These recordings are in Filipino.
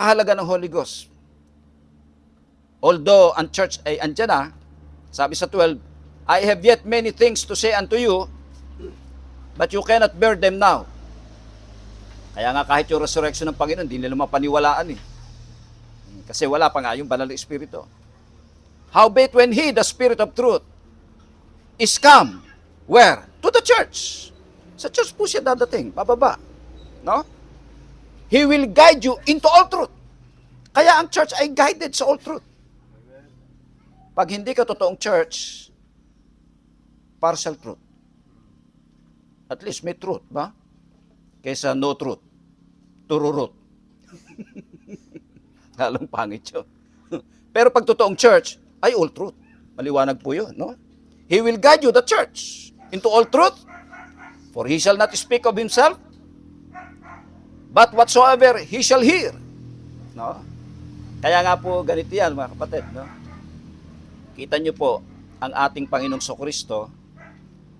napakahalaga ng Holy Ghost. Although ang church ay andyan na, sabi sa 12, I have yet many things to say unto you, but you cannot bear them now. Kaya nga kahit yung resurrection ng Panginoon, hindi nila mapaniwalaan eh. Kasi wala pa nga yung banal na Espiritu. Howbeit when He, the Spirit of truth, is come, where? To the church. Sa church po siya dadating, bababa. No? He will guide you into all truth. Kaya ang church ay guided sa all truth. Pag hindi ka totoong church, partial truth. At least may truth, ba? Kaysa no truth. Tururut. Halong pangit yun. Pero pag totoong church, ay all truth. Maliwanag po yun, no? He will guide you, the church, into all truth. For He shall not speak of Himself, but whatsoever He shall hear. No? Kaya nga po, ganito yan, mga kapatid, no? Kita niyo po, ang ating Panginoong Kristo,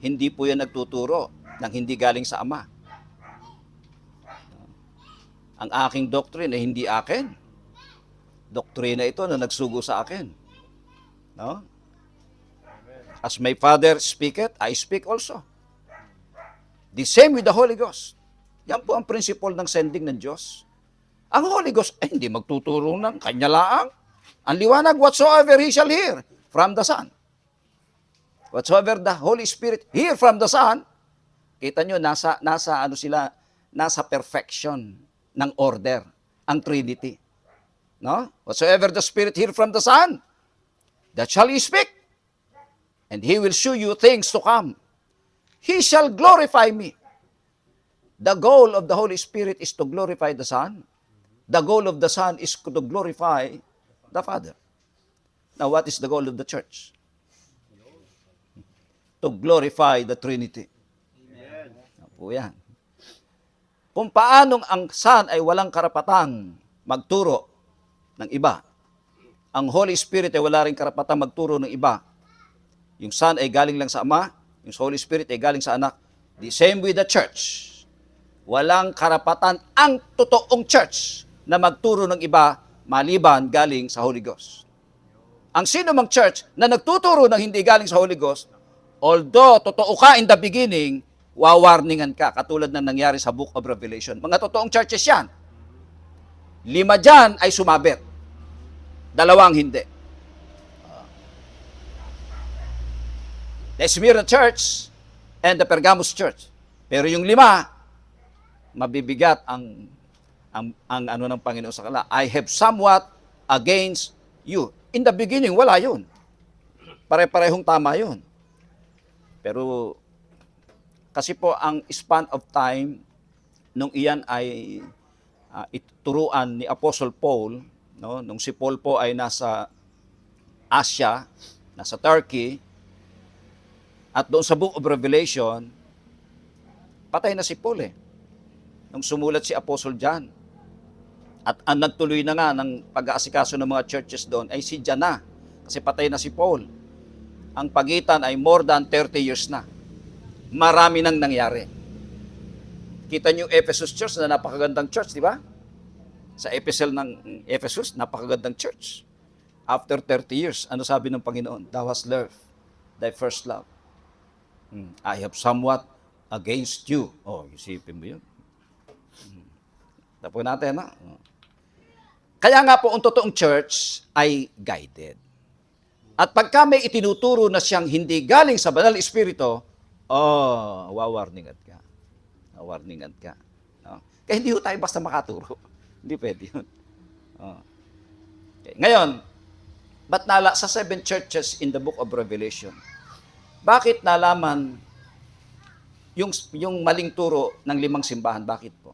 hindi po yan nagtuturo ng hindi galing sa Ama. Ang aking doctrine ay hindi akin. Doktrina ito na nagsugo sa akin. No? As my Father speaketh, I speak also. The same with the Holy Ghost. Yan po ang principle ng sending ng Diyos. Ang Holy Ghost ay hindi magtuturo ng kanya laang. Ang liwanag, whatsoever He shall hear from the Son. Whatsoever the Holy Spirit hear from the Son, kita nyo, nasa perfection ng order, ang Trinity. No? Whatsoever the Spirit hear from the Son, that shall He speak. And He will show you things to come. He shall glorify me. The goal of the Holy Spirit is to glorify the Son. The goal of the Son is to glorify the Father. Now, what is the goal of the church? To glorify the Trinity. Amen. Po yan. Kung paanong ang Son ay walang karapatang magturo ng iba, ang Holy Spirit ay wala rin karapatang magturo ng iba. Yung Son ay galing lang sa Ama, yung Holy Spirit ay galing sa Anak. The same with the church. Walang karapatan ang totoong church na magturo ng iba maliban galing sa Holy Ghost. Ang sino mang church na nagtuturo ng hindi galing sa Holy Ghost, although totoo ka in the beginning, wawarningan ka, katulad ng nangyari sa Book of Revelation. Mga totoong churches yan. 5 dyan ay sumabit. 2 hindi. The Smyrna Church and the Pergamos Church. Pero yung 5, mabibigat ang ano ng Panginoon sa kanila. I have somewhat against you. In the beginning, wala yun. Pare-parehong tama yun. Pero, kasi po ang span of time, nung iyan ay ituruan ni Apostle Paul, no? Nung si Paul po ay nasa Asia, nasa Turkey, at doon sa Book of Revelation, patay na si Paul eh. Nung sumulat si Apostle John. At ang nagtuloy na nga ng pag-aasikaso ng mga churches doon ay si John na. Kasi patay na si Paul. Ang pagitan ay more than 30 years na. Marami nang nangyari. Kita niyo Ephesus Church na napakagandang church, di ba? Sa epistle ng Ephesus, napakagandang church. After 30 years, ano sabi ng Panginoon? Thou hast left thy first love. I have somewhat against you. Oh, isipin mo yun. Tapos natin, ha? Kaya nga po, ang totoong church ay guided. At pagka may itinuturo na siyang hindi galing sa banal espiritu, wawarningan ka. Wawarningan ka. No? Kaya hindi ho tayo basta makaturo. Hindi pwede yun. Okay. Ngayon, ba't sa 7 churches in the Book of Revelation, bakit nalaman yung maling turo ng 5 simbahan? Bakit po?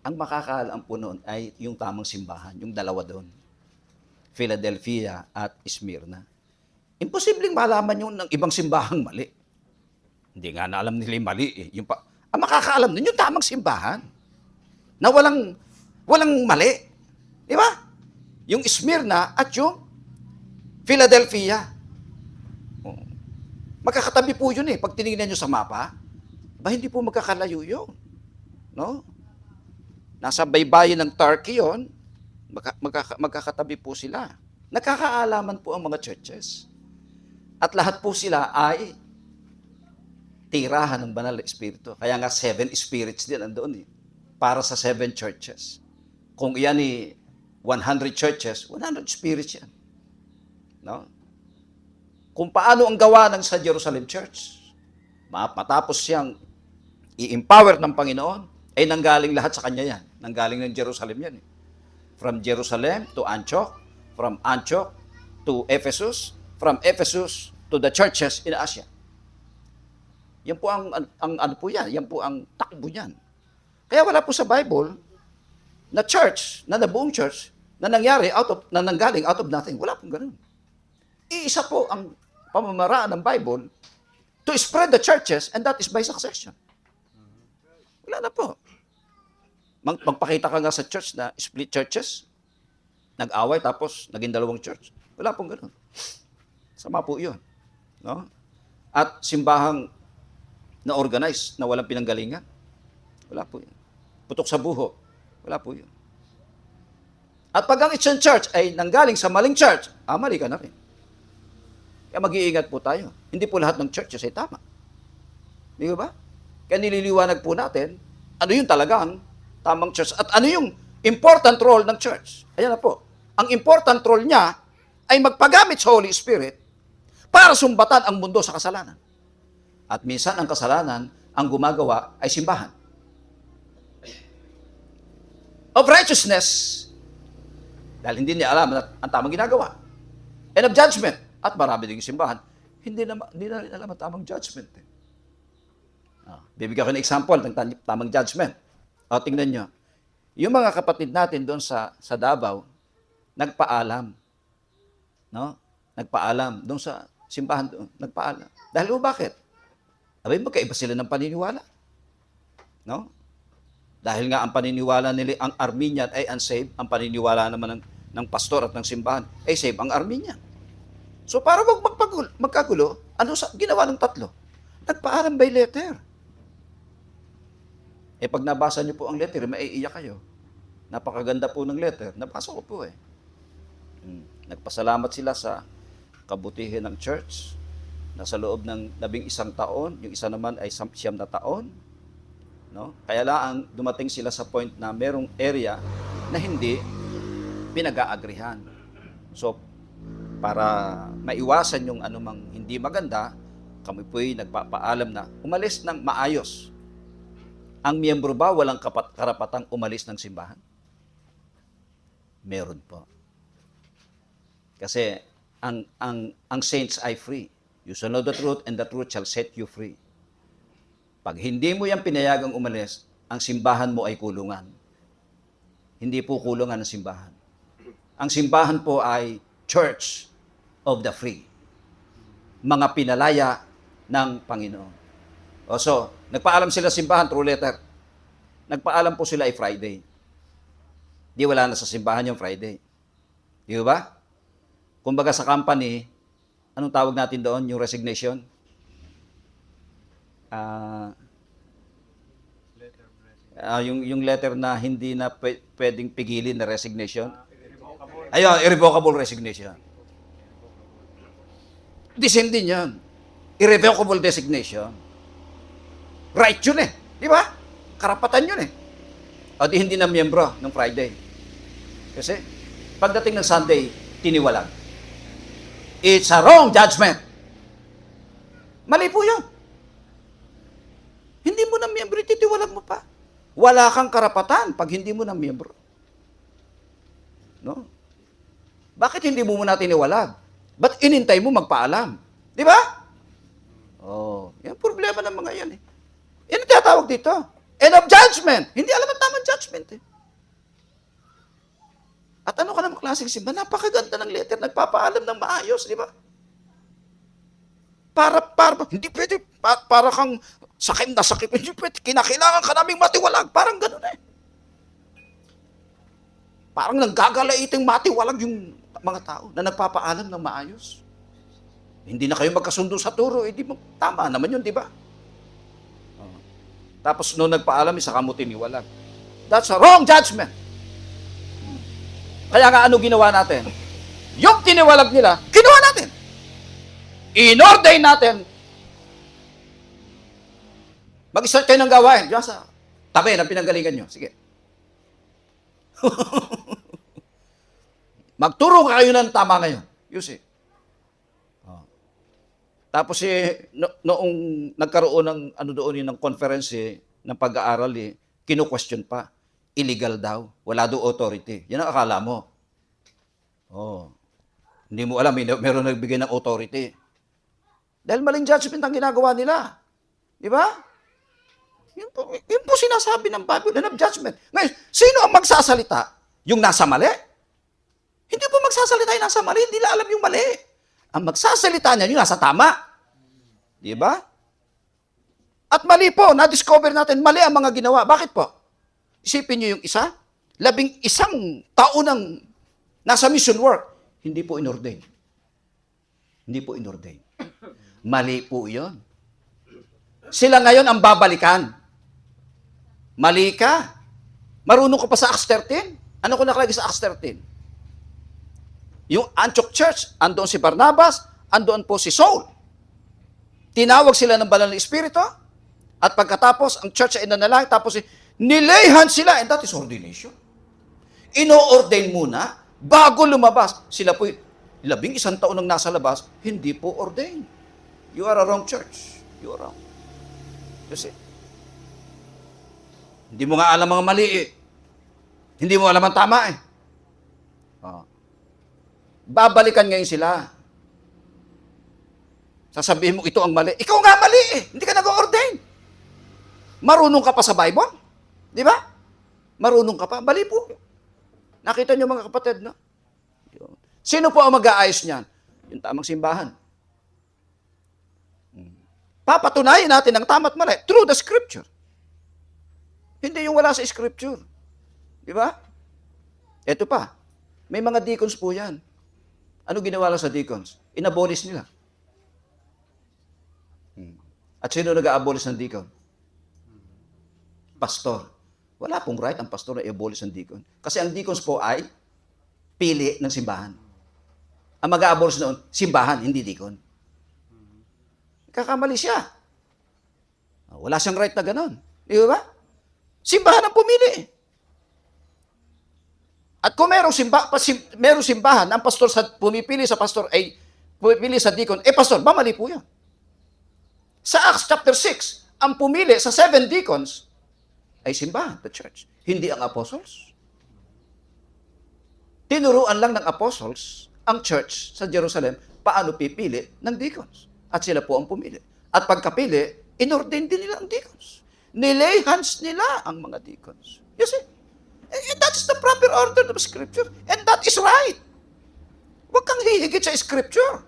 Ang makakaalam po noon ay yung tamang simbahan, yung 2 doon. Philadelphia at Smyrna. Imposibleng malaman yung ng ibang simbahang mali. Hindi nga na alam nila yung mali eh. Ang makakaalam nun, yung tamang simbahan. Na walang mali. Di ba? Yung Smyrna at yung Philadelphia. Magkakatabi po yun eh. Pag tinignan nyo sa mapa, hindi po magkakalayo yun. No? Nasa baybayin ng Turkey yon, magkakatabi po sila. Nagkakaalaman po ang mga churches. At lahat po sila ay tirahan ng banal na espiritu. Kaya nga 7 spirits din andoon para sa 7 churches. Kung iyan 100 churches, 100 spirits yan. No? Kung paano ang gawa ng sa Jerusalem Church, matapos siyang i-empower ng Panginoon, ay nanggaling lahat sa kanya yan. Nanggaling ng Jerusalem yan. From Jerusalem to Antioch, from Antioch to Ephesus, from Ephesus to the churches in Asia. Yan po ang ano po yan, yan po ang takbo niyan. Kaya wala po sa Bible na church, na nabuong church, na nangyari na nanggaling out of nothing. Wala pong ganun. Iisa po ang pamamaraan ng Bible to spread the churches, and that is by succession. Wala na po. Magpakita ka nga sa church na split churches, nag-away tapos naging 2 church. Wala pong ganun. Sama po yun. No? At simbahang na organize na walang pinanggalingan. Wala po yun. Putok sa buho. Wala po yun. At pag ang isang church ay nanggaling sa maling church, mali ka na rin. Kaya mag-iingat po tayo. Hindi po lahat ng churches ay tama. Di ba? Kaya nililiwanag po natin, ano yung talagang tamang church at ano yung important role ng church. Ayan na po. Ang important role niya ay magpagamit sa Holy Spirit para sumbatan ang mundo sa kasalanan. At minsan ang kasalanan, ang gumagawa ay simbahan. Of righteousness, dahil hindi niya alam ang tamang ginagawa. And of judgment, at marami din simbahan, hindi na rin alam ang tamang judgment. Bibigyan ko ng example ng tamang judgment. Tingnan nyo. Yung mga kapatid natin doon sa Davao, nagpaalam. No? Nagpaalam doon sa simbahan doon. Nagpaalam. Dahil bakit? Abay, magkaiba sila ng paniniwala. No? Dahil nga ang paniniwala nila, ang Armenian ay unsaved, ang paniniwala naman ng pastor at ng simbahan ay save ang Armenian. So para magkagulo, ginawa ng 3? Nagpaalam by letter. Pag nabasa niyo po ang letter, maiiyak kayo. Napakaganda po ng letter. Nabasa ko po Nagpasalamat sila sa kabutihan ng church na sa loob ng 11 taon, yung isa naman ay 9 na taon. No? Kaya lang dumating sila sa point na merong area na hindi pinag-aagrihan. So, para maiwasan yung anumang hindi maganda, kami po'y nagpapaalam na umalis ng maayos. Ang miyembro ba walang karapatang umalis ng simbahan? Meron po. Kasi ang saints ay free. You shall know the truth and the truth shall set you free. Pag hindi mo yan pinayagang umalis, ang simbahan mo ay kulungan. Hindi po kulungan ng simbahan. Ang simbahan po ay church of the free. Mga pinalaya ng Panginoon. So, nagpaalam sila simbahan through letter. Nagpaalam po sila ay Friday. Di wala na sa simbahan yung Friday. Di ba? Kumbaga sa company, anong tawag natin doon? Yung resignation? Yung letter na hindi na pwedeng pigilin na resignation. Ayun, irrevocable resignation. The same din yan. Irrevocable designation. Right yun Di ba? Karapatan yun O di hindi na miyembro ng Friday. Kasi, pagdating ng Sunday, tiniwalag. It's a wrong judgment. Mali po yun. Hindi mo na miyembro, titiwalag mo pa. Wala kang karapatan pag hindi mo na miyembro. No? Bakit hindi mo muna tiniwalag? Ba't inintay mo magpaalam? Di ba? Yan problema ng mga yan Yan ang tinatawag dito. End of judgment. Hindi alam ang tamang judgment At ano ka namang klaseng simba? Napakaganda ng letter, nagpapaalam ng maayos, di ba? Hindi pwede, para kang sakit na sakit, hindi pwede, kinakailangan ka naming matiwalag, parang ganun Parang nanggagalaiting matiwalag yung mga tao na nagpapaalam ng maayos. Hindi na kayo magkasundo sa turo, di mo, tama naman yun, di ba? Tapos noong nagpaalam, saka mo tiniwalag. That's a wrong judgment. Kaya nga ano ginawa natin? Yung tiniwalag nila, ginawa natin. In-ordain natin. Mag-start kayo ng gawain. Diyan sa tabi ng pinanggalingan nyo. Sige. Magturo kayo ng tama ngayon. You see. Tapos noong nagkaroon ng ano doon ng conference ng pag-aaral kino-question pa. Illegal daw. Wala daw authority. Yan ang akala mo. Oh. Hindi mo alam, meron nagbigay ng authority. Dahil maling judgment ang ginagawa nila. Di ba? Yun po sinasabi ng Bible na judgment. Ngayon, sino ang magsasalita? Yung nasa mali? Hindi po magsasalita yung nasa mali. Hindi na alam yung mali. Ang magsasalita niya yung nasa tama. Di ba? At mali po, na-discover natin, mali ang mga ginawa. Bakit po? Isipin niyo yung isa, 11 taon ng nasa mission work, hindi po inordain. Hindi po inordain. Mali po yun. Sila ngayon ang babalikan. Mali ka. Marunong ka pa sa Acts 13? Ano ko nakalagay sa Acts 13? Yung Antioch Church, andoon si Barnabas, andoon po si Saul. Tinawag sila ng banal na espiritu, at pagkatapos, ang church ay nanalangin, tapos nilayhan sila, and that is ordination. Ino-ordain muna, bago lumabas. Sila po, 11 taon nang nasa labas, hindi po ordain. You are a wrong church. You are wrong. You see? Hindi mo nga alam mga mali Hindi mo alam ang tama Babalikan ngayon sila. Sasabihin mo, ito ang mali. Ikaw nga mali Hindi ka nag-ordain. Marunong ka pa sa Bible? Di ba? Marunong ka pa? Mali po. Nakita niyo mga kapatid, no? Sino po ang mag-aayos niyan? Yung tamang simbahan. Papatunayan natin ang tama at mali through the scripture. Hindi yung wala sa scripture. Di ba? Ito pa. May mga deacons po yan. Ano ginawa lang sa deacons? Inabolish nila. At sino nag-a-abolish ng deacon? Pastor. Wala pong right ang pastor na i-abolish ng deacon. Kasi ang deacons po ay pili ng simbahan. Ang mag-a-abolish noon, simbahan, hindi deacon. Kakamali siya. Wala siyang right na ganon. Di ba? Simbahan ang pumili. At kung merong simbahan, ang pastor pumipili sa pastor ay pumipili sa deacon, pastor, mali po yan. Sa Acts chapter 6, ang pumili sa 7 deacons ay simbahan, the church. Hindi ang apostles. Tinuruan lang ng apostles ang church sa Jerusalem paano pipili ng deacons. At sila po ang pumili. At pagkapili, inordain din nila ang deacons. Nilay hands nila ang mga deacons. You see? And that's the proper order of Scripture. And that is right. Huwag kang hihigit sa Scripture.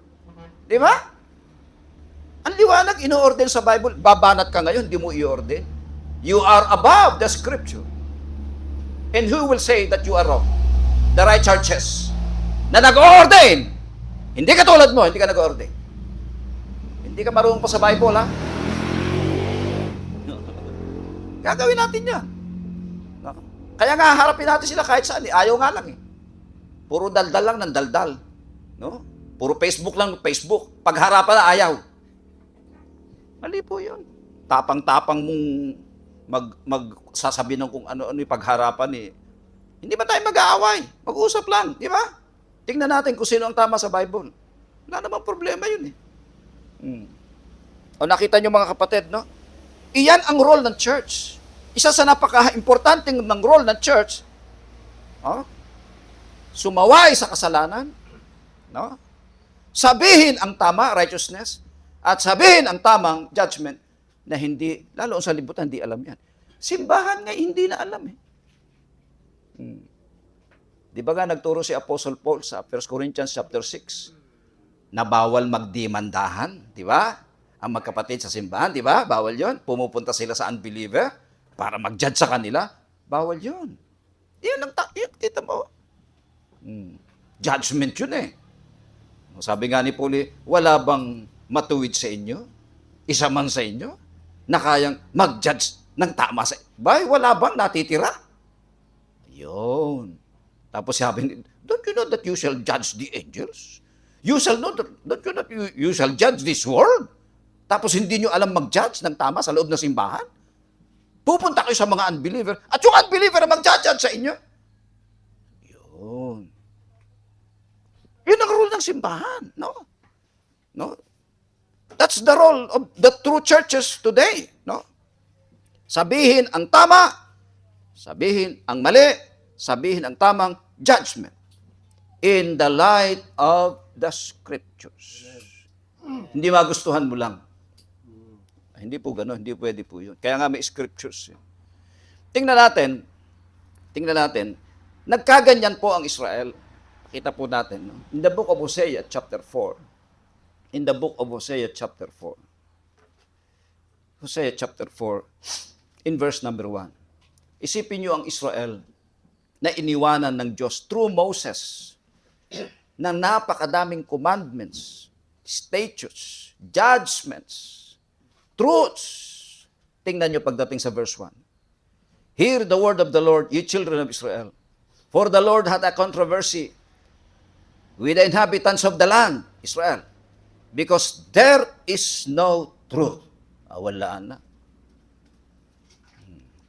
Di ba? Ang liwanag, ino-ordain sa Bible. Babanat ka ngayon, di mo i-ordain. You are above the Scripture. And who will say that you are wrong? The right churches na nag-ordain. Hindi ka tulad mo, hindi ka nag-ordain. Hindi ka marunong pa sa Bible, ha? Gagawin natin yan. Kaya nga, harapin natin sila kahit saan. Ayaw nga lang Puro daldal lang ng daldal. No? Puro Facebook lang, Facebook. Pagharapan na, ayaw. Mali po yun. Tapang-tapang mong magsasabi ng kung ano-ano yung pagharapan Hindi ba tayo mag-aaway? Mag-uusap lang, di ba? Tingnan natin kung sino ang tama sa Bible. Wala namang problema yun O nakita nyo mga kapatid, no? Iyan ang role ng church. Isa sa napaka-importanting ng role ng church, sumaway sa kasalanan, no? Sabihin ang tama, righteousness, at sabihin ang tamang judgment na hindi, lalo sa libutan, hindi alam yan. Simbahan nga hindi na alam Di ba nga nagturo si Apostle Paul sa 1 Corinthians chapter 6 na bawal magdemandahan, di ba? Ang magkapatid sa simbahan, di ba? Bawal yon. Pumupunta sila sa unbeliever para mag-judge sa kanila. Bawal yon. Yan ang kita mo. Judgment yun Sabi nga ni Paul, wala bang matuwid sa inyo? Isa man sa inyo? Na kayang mag-judge ng tama sa inyo? Wala bang natitira? Yun. Tapos sabi, don't you know that you shall judge the angels? You shall know that, don't you know that you shall judge this world? Tapos hindi nyo alam mag-judge ng tama sa loob ng simbahan? Pupunta kayo sa mga unbeliever, at yung unbeliever ang mag-judge sa inyo. Yun. Yun ang rule ng simbahan, no? No? That's the role of the true churches today, no? Sabihin ang tama, sabihin ang mali, sabihin ang tamang judgment in the light of the scriptures. Hindi magustuhan mo lang. Hindi po gano'n, hindi pwede po yun. Kaya nga may scriptures. Tingnan natin, nagkaganyan po ang Israel. Kita po natin, no? In the book of Hosea chapter 4. In the book of Hosea chapter 4. Hosea chapter 4, in verse number 1. Isipin niyo ang Israel na iniwanan ng Diyos through Moses ng napakadaming commandments, statutes, judgments, truths. Tingnan niyo pagdating sa verse 1. Hear the word of the Lord, ye children of Israel. For the Lord had a controversy with the inhabitants of the land, Israel, because there is no truth. Wala na.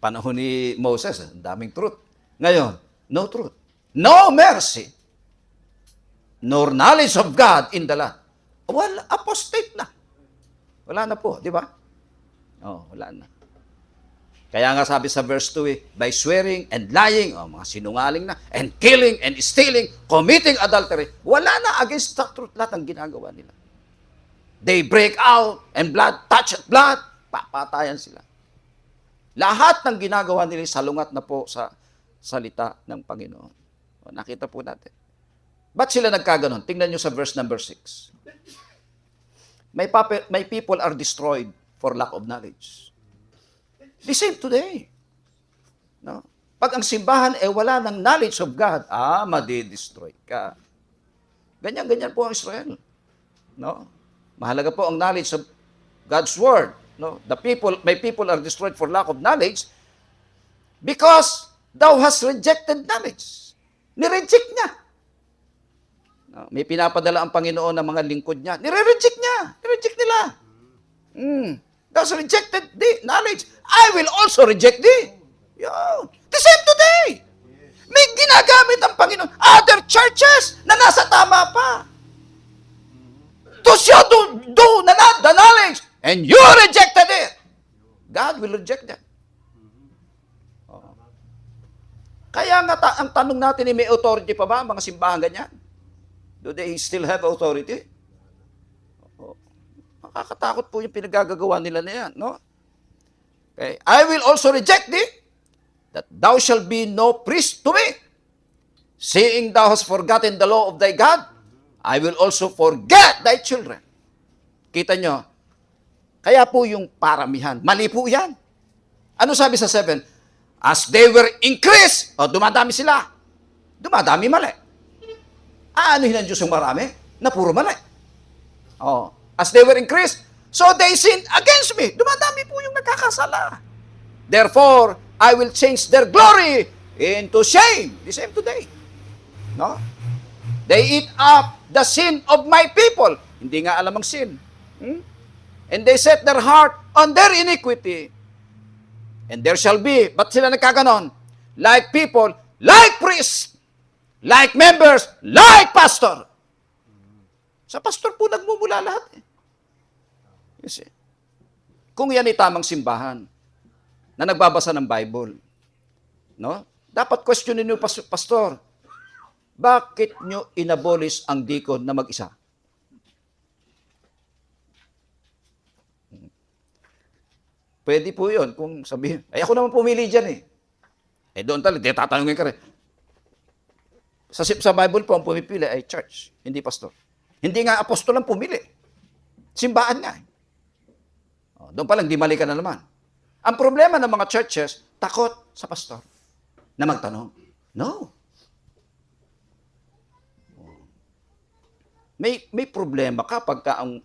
Panahon ni Moses, ang daming truth. Ngayon, no truth. No mercy. Nor knowledge of God in the land. Wala, apostate na. Wala na po, di ba? Wala na. Kaya nga sabi sa verse 2, by swearing and lying, mga sinungaling na, and killing and stealing, committing adultery, wala na against the truth lahat ang ginagawa nila. They break out and blood, touch at blood, papatayan sila. Lahat ng ginagawa nila salungat na po sa salita ng Panginoon. Nakita po natin. Ba't sila nagkaganon? Tingnan nyo sa verse number 6. My people are destroyed for lack of knowledge. The same today. No? Pag ang simbahan wala ng knowledge of God, madi-destroy ka. Ganyan po ang Israel. No? Mahalaga po ang knowledge of God's word. No? My people are destroyed for lack of knowledge because thou hast rejected knowledge. Nireject niya. No? May pinapadala ang Panginoon ng mga lingkod niya. Nire-reject niya. Nireject nila. Thou hast rejected the knowledge. I will also reject thee. Yun. The same today. May ginagamit ang Panginoon. Other churches na nasa tama pa. To show the knowledge, and you rejected it. God will reject that. Kaya nga ang tanong natin, may authority pa ba ang mga simbahan ganyan? Do they still have authority? Makakatakot po yung pinagagagawa nila na yan, no? Okay. I will also reject thee, that thou shalt be no priest to me. Seeing thou hast forgotten the law of thy God, I will also forget thy children. Kita nyo? Kaya po yung paramihan. Mali po yan. Ano sabi sa 7? As they were increased, dumadami sila. Dumadami mali. Aanuhin ng Diyos yung marami? Na puro mali. As they were increased, so they sinned against me. Dumadami po yung nagkakasala. Therefore, I will change their glory into shame. The same today. No? They eat up the sin of my people. Hindi nga alam ang sin. And they set their heart on their iniquity. And there shall be, ba't sila nagkaganon? Like people, like priests, like members, like pastor. Sa pastor po nagmumula lahat. You see? Kung yan ay tamang simbahan na nagbabasa ng Bible, no? Dapat questionin niyo, pastor, bakit nyo inabolish ang deacon na mag-isa? Pwede po yun kung sabihin, ako naman pumili dyan . Doon talaga, tatanungin ka rin. Sa Bible po, ang pumipili ay church, hindi pastor. Hindi nga apostol ang pumili. Simbahan nga . Doon pa lang, di mali ka na naman. Ang problema ng mga churches, takot sa pastor na magtanong. No. May problema kapag ang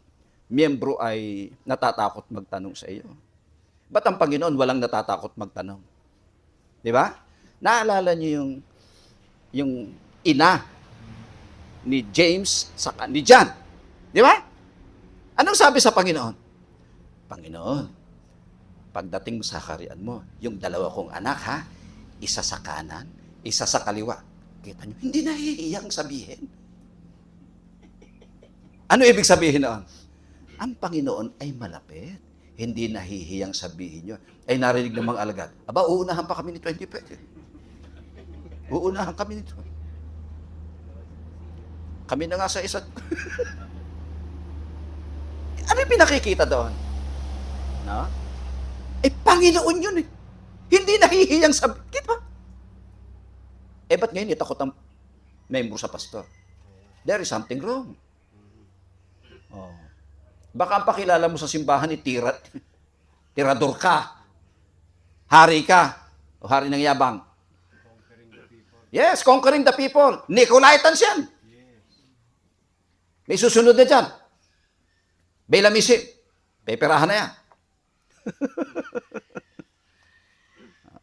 miyembro ay natatakot magtanong sa iyo. Ba't ang Panginoon walang natatakot magtanong? Di ba? Naalala niyo yung ina ni James ni John. Di ba? Anong sabi sa Panginoon? Panginoon, pagdating sa kaharian mo, yung dalawa kong anak ha, isa sa kanan, isa sa kaliwa. Kita niyo, hindi nahihiyang sabihin. Ano ibig sabihin noon? Ang Panginoon ay malapit. Hindi nahihiyang sabihin nyo. Ay narinig ng mga alagad, aba, uunahan pa kami ni 2020. Uunahan kami nito. Kami na nga sa isa't... Ano yung pinakikita doon? No? Eh, Panginoon yun eh. Hindi nahihiyang sabihin. Di ba? Eh, ba't ngayon itakot ang member sa pastor? There is something wrong. Oh. Baka ang pakilala mo sa simbahan ni tirador ka. Hari ka. O hari ng yabang. Yes, conquering the people. Nicolaitans yan. May susunod na dyan. Belamisi. Peperahan na yan.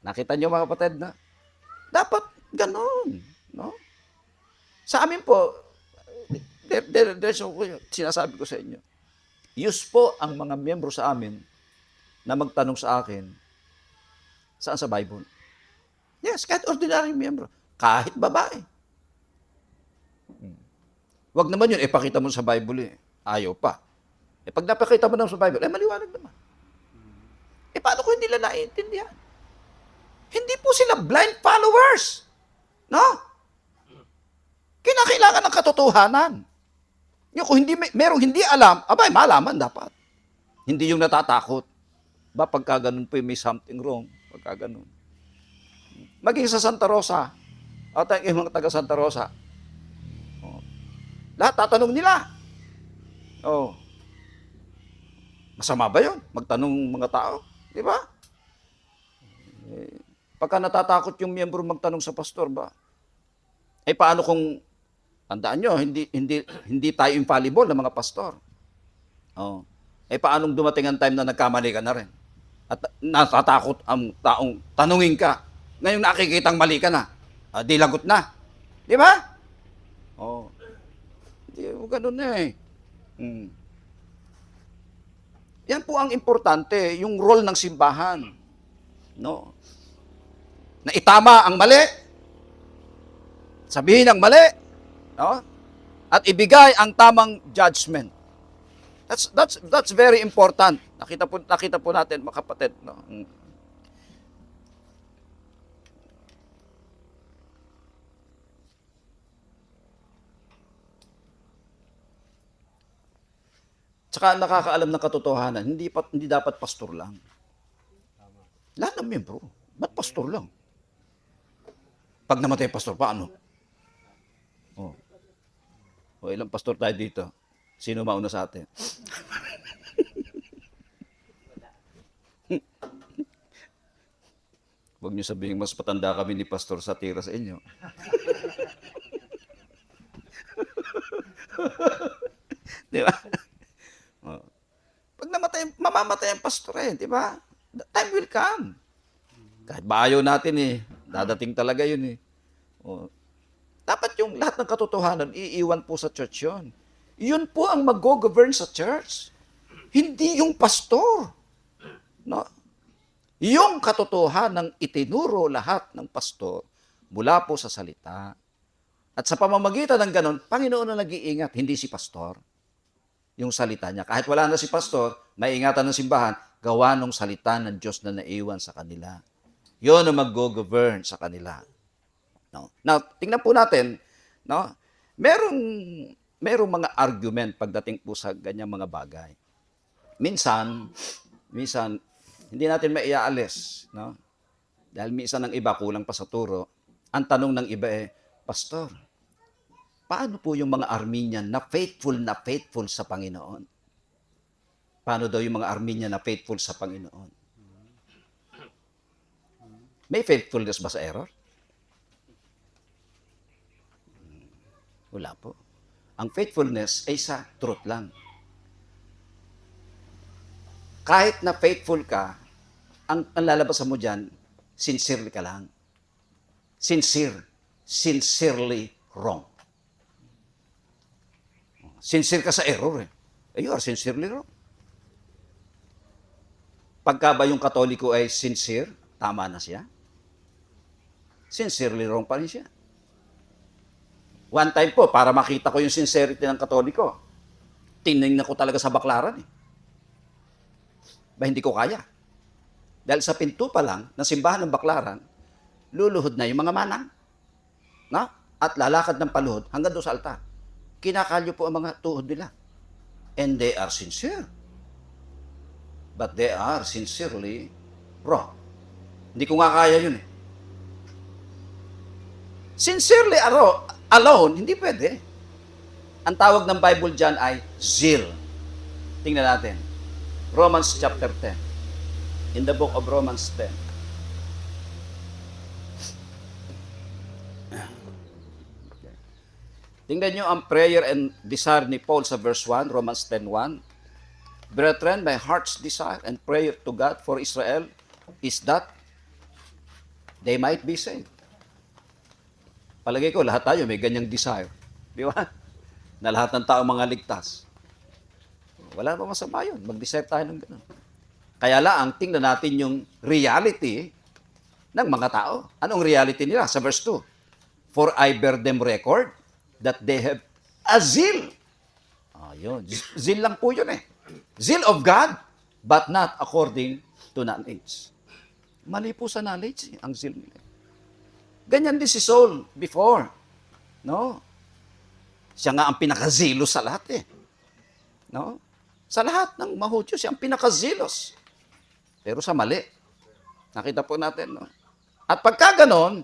Nakita niyo mga kapatid na dapat ganun. No? Sa amin po, sinasabi ko sa inyo, use po ang mga miyembro sa amin na magtanong sa akin, saan sa Bible? Yes, kahit ordinary miyembro. Kahit babae. Wag naman yun, ipakita mo sa Bible eh. Ayaw pa. Eh pag napakita mo naman sa Bible, maliwanag naman. Eh paano ko hindi nila naiintindihan? Hindi po sila blind followers. No? Kinakailangan ng katotohanan. Yung kung merong hindi alam, abay, malaman dapat. Hindi yung natatakot. Ba, pagka ganun po, may something wrong. Pagka ganun. Maging sa Santa Rosa, at yung mga taga Santa Rosa, lahat tatanong nila. Oh. Masama ba yun? Magtanong mga tao. Di ba? Pagka natatakot yung miyembro magtanong sa pastor ba? Eh paano kung, tandaan nyo, hindi tayo infallible ng mga pastor. Oh. Eh paano dumating ang time na nagkamali ka na rin? At natatakot ang taong tanungin ka. Ngayon nakikitang mali ka na. Di lagot na. Di ba? Oh. Di, ganun na eh. Yan po ang importante, yung role ng simbahan. No? Na itama ang mali, sabihin ang mali, no? At ibigay ang tamang judgment. That's very important. Nakita po natin, mga kapatid, no? Tsaka nakakaalam ng katotohanan, hindi dapat pastor lang. Lahat ng miyembro, ba't pastor lang? Pag namatay pastor, paano? Oh. O ilang pastor tayo dito? Sino mauna sa atin? Huwag niyo sabihin mas patanda kami ni pastor sa tira sa inyo. Di ba? Oh. Pag mamamatay ang pastor di ba? The time will come. Kahit ba ayaw natin dadating talaga yun Oh. Dapat yung lahat ng katotohanan, iiwan po sa church yun. Yun po ang mag-govern sa church. Hindi yung pastor. No? Yung katotohanan itinuro lahat ng pastor mula po sa salita. At sa pamamagitan ng ganon, Panginoon na nag-iingat, hindi si pastor. Yung salita niya. Kahit wala na si pastor, maiingatan ng simbahan, gawa ng salita ng Diyos na naiwan sa kanila. Yun ang mag-govern sa kanila. No? Now, tingnan po natin, no? Merong mga argument pagdating po sa ganyang mga bagay. Minsan, hindi natin maiaalis, no? Dahil minsan ng iba kulang pa sa turo. Ang tanong ng iba Pastor, paano po yung mga Armenian na faithful sa Panginoon? Paano daw yung mga Armenian na faithful sa Panginoon? May faithfulness ba sa error? Wala po. Ang faithfulness ay sa truth lang. Kahit na faithful ka, ang lalabas mo dyan, sincerely ka lang. Sincere. Sincerely wrong. Sincere ka sa error eh. You are sincerely wrong. Pagka ba yung Katoliko ay sincere, tama na siya. Sincerely wrong pa rin siya. One time po, para makita ko yung sincerity ng Katoliko, tinignan ko talaga sa baklaran eh. Ba hindi ko kaya. Dahil sa pinto pa lang ng simbahan ng baklaran, luluhod na yung mga manang. Na? At lalakad ng paluhod hanggang doon sa altar. Kinakalyo po ang mga tuhod nila. And they are sincere. But they are sincerely wrong. Hindi ko nga kaya yun eh. Sincerely alone, hindi pwede. Ang tawag ng Bible dyan ay zeal. Tingnan natin. Romans chapter 10. In the book of Romans 10. Tingnan nyo ang prayer and desire ni Paul sa verse 1, Romans 10:1. Brethren, my heart's desire and prayer to God for Israel is that they might be saved. Palagay ko, lahat tayo may ganyang desire. Di ba? Na lahat ng tao mga ligtas. Wala pa masama yun. Mag-desire tayo ng gano'n. Kaya lang, tingnan natin yung reality ng mga tao. Anong reality nila? Sa verse 2. For I bear them record that they have a zeal. Yun. Zeal lang po yun eh. Zeal of God, but not according to knowledge. Mali po sa knowledge ang zeal nila. Ganyan din si Saul before. No? Siya nga ang pinakazelos sa lahat eh. No? Sa lahat ng Mahudyo, siya ang pinakazelos. Pero sa mali. Nakita po natin. No? At pagka ganon,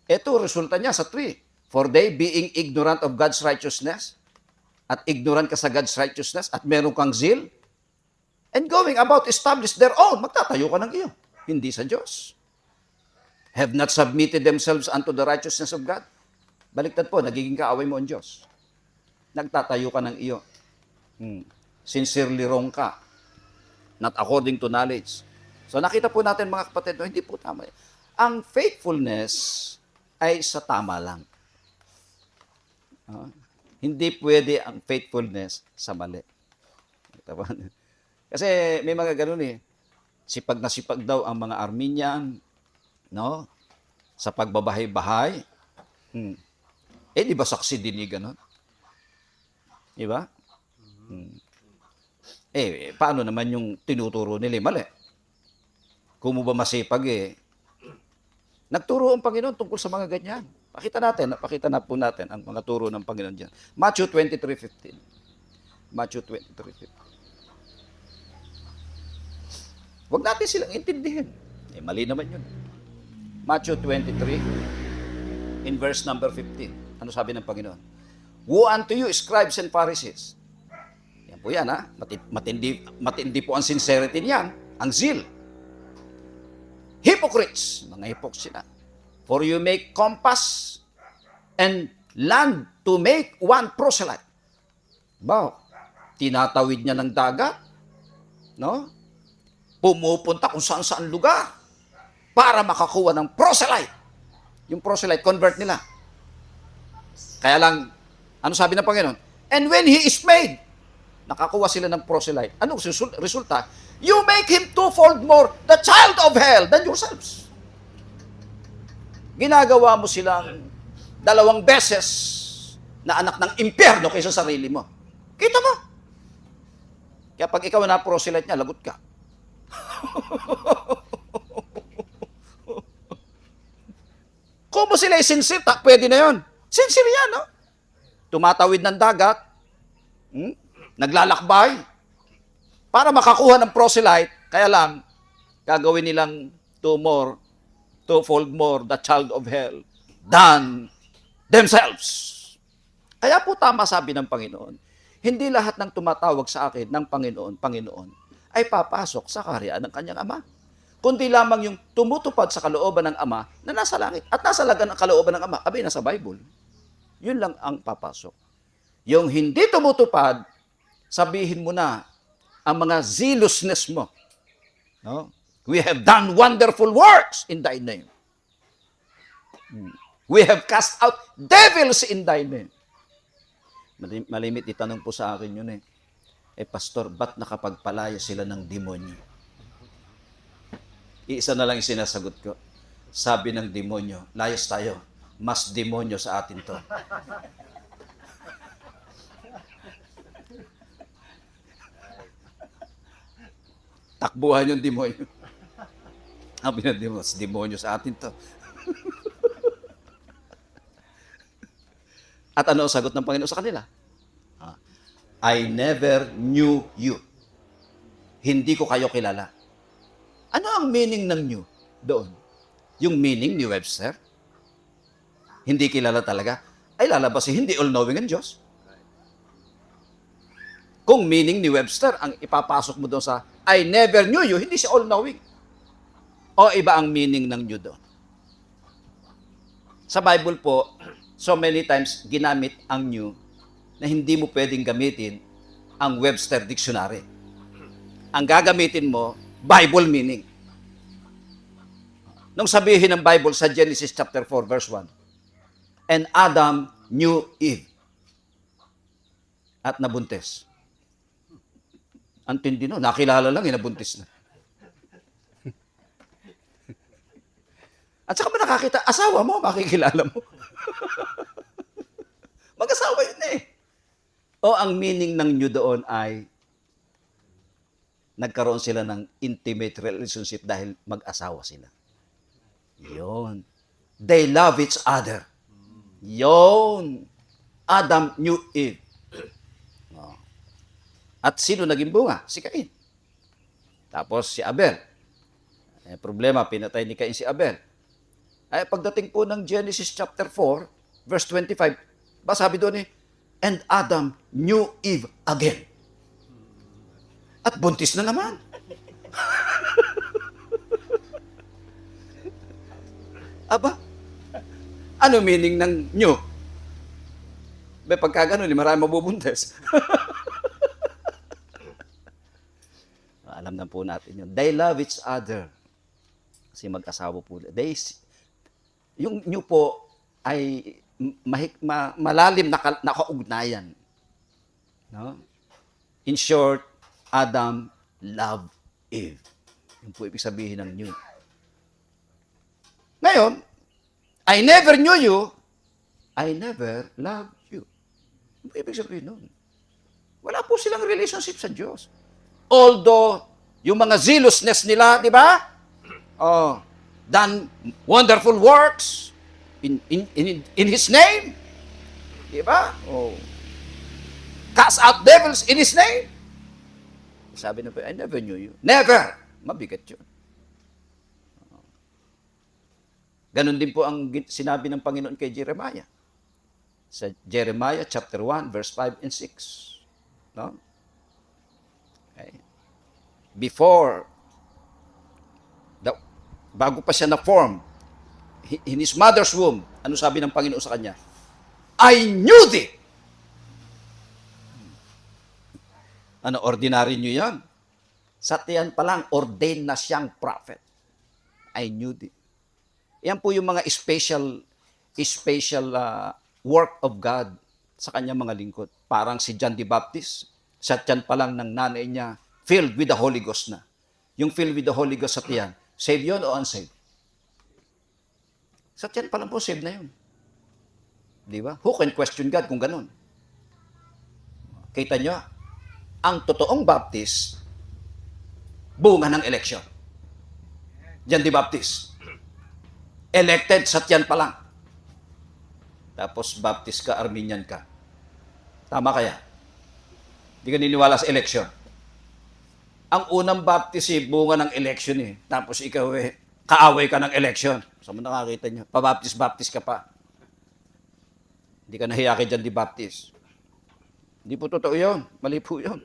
ito resulta niya sa 3. For they being ignorant of God's righteousness, at ignorant ka sa God's righteousness, at meron kang zeal, and going about establish their own, magtatayo ka ng iyo. Hindi sa Diyos. Have not submitted themselves unto the righteousness of God. Baliktad po, nagiging kaaway mo ang Diyos. Nagtatayo ka ng iyo. Sincerely wrong ka. Not according to knowledge. So nakita po natin mga kapatid, no, hindi po tama. Ang faithfulness ay sa tama lang. Hindi pwede ang faithfulness sa mali. Kasi may mga ganun eh. Sipag na sipag daw ang mga Armenian, no? Sa pagbabahay-bahay. Di ba saksi din yung ganun? Di ba? Paano naman yung tinuturo nila? Mali. Kung mo ba masipag nagturo ang Panginoon tungkol sa mga ganyan. Pakita na po natin ang mga turo ng Panginoon dyan. Matthew 23:15. Matthew 23:15. Huwag natin silang intindihin. Mali naman yun. Matthew 23, in verse number 15. Ano sabi ng Panginoon? Woe unto you, scribes and Pharisees. Yan po yan, ha? Matindi po ang sincerity niyan, ang zeal. Hypocrites, mga hypocrites sila. For you make compass and land to make one proselyte. Tinatawid niya ng dagat, no? Pumupunta kung saan-saan lugar para makakuha ng proselyte. Yung proselyte, convert nila. Kaya lang, ano sabi ng Panginoon? And when he is made, nakakuha sila ng proselyte. Anong resulta? You make him twofold more the child of hell than yourselves. Ginagawa mo silang 2 beses na anak ng impyerno kaysa sarili mo. Kita mo? Kaya pag ikaw na proselyte niya, lagot ka. Kung mo sila sincere, pwede na yon. Sincere yan, no? Tumatawid ng dagat, naglalakbay, para makakuha ng proselyte, kaya lang, gagawin nilang twofold more the child of hell than themselves. Kaya po tama sabi ng Panginoon, hindi lahat ng tumatawag sa akin ng Panginoon, ay papasok sa kaharian ng kanyang Ama. Kundi lamang yung tumutupad sa kalooban ng Ama na nasa langit. At nasa lagan ng kalooban ng Ama, nasa Bible. Yun lang ang papasok. Yung hindi tumutupad, sabihin mo na ang mga zealousness mo. No? We have done wonderful works in thy name. We have cast out devils in thy name. Malimit itanong po sa akin yun eh. Pastor, ba't nakapagpalaya sila ng demonyo? Iisa na lang yung sinasagot ko. Sabi ng demonyo, layas tayo. Mas demonyo sa atin to. Takbuhan yung demonyo. Sabi ng demonyo, mas demonyo sa atin to. At ano ang sagot ng Panginoon sa kanila? I never knew you. Hindi ko kayo kilala. Ano ang meaning ng new doon? Yung meaning ni Webster? Hindi kilala talaga? Ay lalabas hindi all-knowing ang Diyos. Kung meaning ni Webster, ang ipapasok mo doon sa I never knew you, hindi siya all-knowing. O iba ang meaning ng new doon. Sa Bible po, so many times ginamit ang new na hindi mo pwedeng gamitin ang Webster Dictionary. Ang gagamitin mo, Bible meaning. Nung sabihin ng Bible sa Genesis chapter 4, verse 1, and Adam knew Eve at nabuntis. Antindi no, nakilala lang, nabuntis na. At saka ba nakakita, asawa mo, makikilala mo. Mag-asawa yun eh. O ang meaning ng new doon ay nagkaroon sila ng intimate relationship dahil mag-asawa sila. Yun. They love each other. Yun. Adam knew Eve. Oh. At sino naging bunga? Si Cain. Tapos si Abel. Problema, pinatay ni Cain si Abel. Ay pagdating po ng Genesis chapter 4, verse 25, ba sabi doon eh, and Adam knew Eve again. At buntis na naman. Aba, ano meaning ng new? May pagka ganun, marami mabubuntis. Alam na po natin yun. They love each other. Kasi mag-asawa po. Yung new po ay malalim na kaugnayan. No? In short, Adam loved Eve. Yung po ibig sabihin ng new. Ngayon, I never knew you, I never loved you. Yung po ibig sabihin nun. Wala po silang relationship sa Diyos. Although, yung mga zealousness nila, di ba? Oh, done wonderful works in His name. Di ba? Oh. Cast out devils in His name. Sabi na po, I never knew you. Never! Mabigat yun. Ganon din po ang sinabi ng Panginoon kay Jeremiah. Sa Jeremiah chapter 1, verse 5 and 6. No? Okay. Bago pa siya na-form, in his mother's womb, ano sabi ng Panginoon sa kanya? I knew thee! Ano, ordinary nyo yan? Sa tiyan pa lang, ordained na siyang prophet. I knew thee. Yan po yung mga special work of God sa kanyang mga lingkod. Parang si John the Baptist, sa tiyan pa lang ng nanay niya, filled with the Holy Ghost na. Yung filled with the Holy Ghost sa tiyan, save yun o unsaved? Sa tiyan pa lang po, save na yun. Di ba? Who can question God kung ganun? Kita nyo, ang totoong Baptist, bunga ng eleksyon. John the Baptist. Elected sa tiyan pa lang. Tapos Baptist ka, Armenian ka. Tama kaya? Hindi ka niniwala sa eleksyon. Ang unang Baptist bunga ng eleksyon eh. Tapos ikaw kaaway ka ng eleksyon. Saan mo nakakita nyo? Pa-Baptist ka pa. Hindi ka nahiya kay John the Baptist. Hindi po totoo yun. Mali po yun.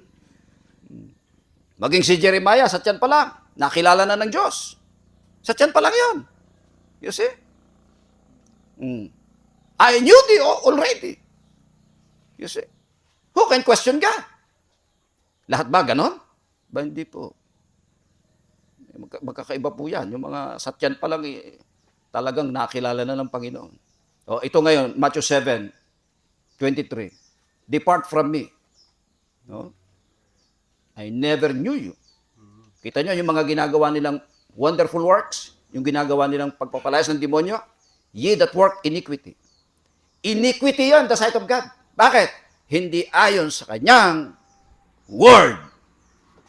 Maging si Jeremiah, sa tiyan pa lang. Nakilala na ng Diyos. Sa tiyan pa lang yun. You see? I knew thee already. You see? Who can question God? Lahat ba ganon? Ba hindi po. Magkakaiba po yan. Yung mga satyan pa lang, talagang nakilala na ng Panginoon. O, ito ngayon, Matthew 7:23. Depart from me. No? I never knew you. Kita nyo yung mga ginagawa nilang wonderful works, yung ginagawa nilang pagpapalayas ng demonyo, ye that work iniquity. Iniquity yon the sight of God. Bakit? Hindi ayon sa kanyang word.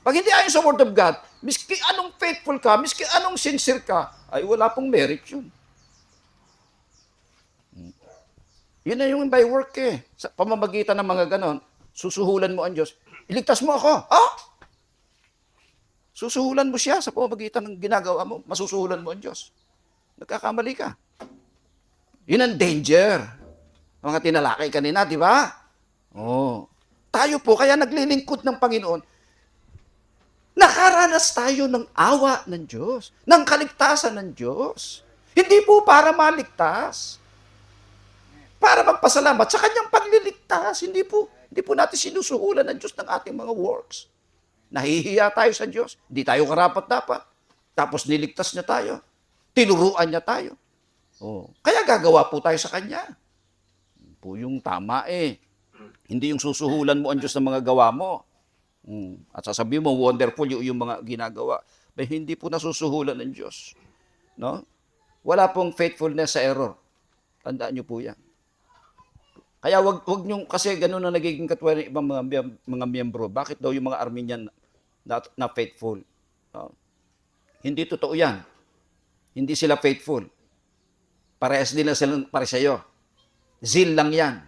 Pag hindi ayon sa word of God, miski anong faithful ka, miski anong sincere ka, ay wala pong merit yun. Yun na yung by work eh. Sa pamamagitan ng mga ganon, susuhulan mo ang Diyos. Iligtas mo ako. Ah! Susuhulan mo siya sa pamamagitan ng ginagawa mo. Masusuhulan mo ang Diyos. Nagkakamali ka. Yun ang danger. Mga tinalakay kanina, di ba? Oh. Tayo po, kaya naglilingkod ng Panginoon, nakaranas tayo ng awa ng Diyos, ng kaligtasan ng Diyos. Hindi po para maligtas. Para magpasalamat sa kanyang pagliligtas. Hindi po natin sinusuhulan ng Diyos ng ating mga works. Nahihiya tayo sa Diyos. Hindi tayo karapat-dapat. Tapos niligtas niya tayo. Tinuruan niya tayo. Oh. Kaya gagawa po tayo sa Kanya. Po yung tama eh. Hindi yung susuhulan mo ang Diyos ng mga gawa mo. At sasabihin mo, wonderful yung mga ginagawa. But hindi po nasusuhulan ng Diyos. No? Wala pong faithfulness sa error. Tandaan niyo po yan. Kaya wag nyo, kasi ganun na nagiging katwiran ng ibang mga miyembro. Bakit daw yung mga Armenian na faithful? Hindi totoo yan. Hindi sila faithful. Parehas din na silang pare sa'yo. Zeal lang yan.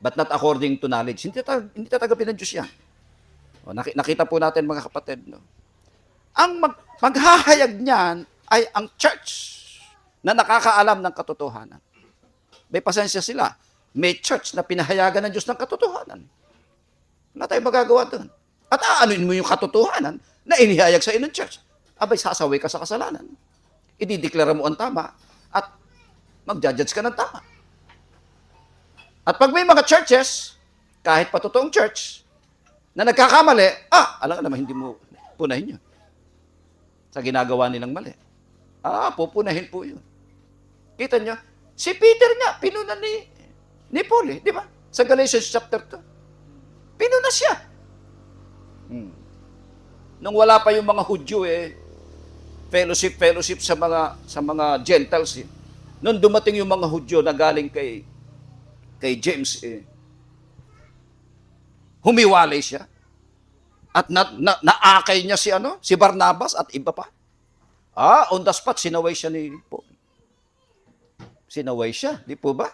But not according to knowledge. Hindi tatagapin ng Diyos yan. Nakita po natin mga kapatid. No? Ang maghahayag niyan ay ang church na nakakaalam ng katotohanan. May pasensya sila. May church na pinahayagan ng Diyos ng katotohanan. Wala tayong magagawa doon. At aanuin mo yung katotohanan na inihayag sa inong church. Abay, sasaway ka sa kasalanan. Idideklara mo ang tama at mag-judge ka ng tama. At pag may mga churches, kahit patotoong church, na nagkakamali, alam ka naman, hindi mo punahin yun. Sa ginagawa nilang mali. Pupunahin po yun. Kita nyo, si Peter nga, pinunan ni Paul, di ba? Sa Galatians chapter 2. Pinuna siya. Nung wala pa yung mga Hudyo, fellowship sa mga Gentiles. Nung dumating yung mga Hudyo na galing kay James, humiwalay siya. At naakay niya si Barnabas at iba pa. On the spot, sinaway siya ni Paul. Sinaway siya, di po ba?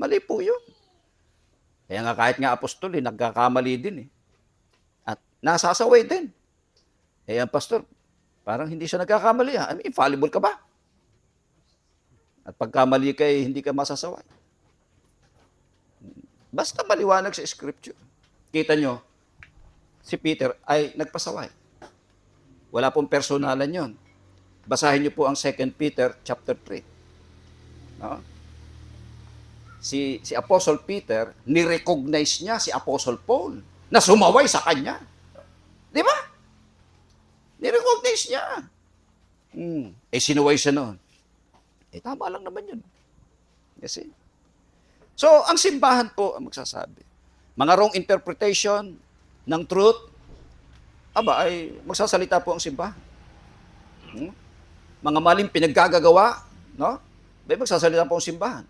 Mali po yun. Kaya nga kahit nga apostol, nagkakamali din. At nasasaway din. Ang pastor, parang hindi siya nagkakamali. Infallible ka ba? At pagkamali ka, hindi ka masasaway. Basta maliwanag sa scripture. Kita nyo, si Peter ay nagpasaway. Wala pong personalan yon. Basahin nyo po ang 2 Peter chapter 3. No? Si Apostle Peter, ni-recognize niya si Apostle Paul na sumaway sa kanya. Di ba? Ni-recognize niya. Sinuway siya noon. Tama lang naman yun. Yes, So, ang simbahan po ang magsasabi. Mga wrong interpretation ng truth, ay magsasalita po ang simbahan. Mga maling pinaggagawa, no? Magsasalita po ang simbahan.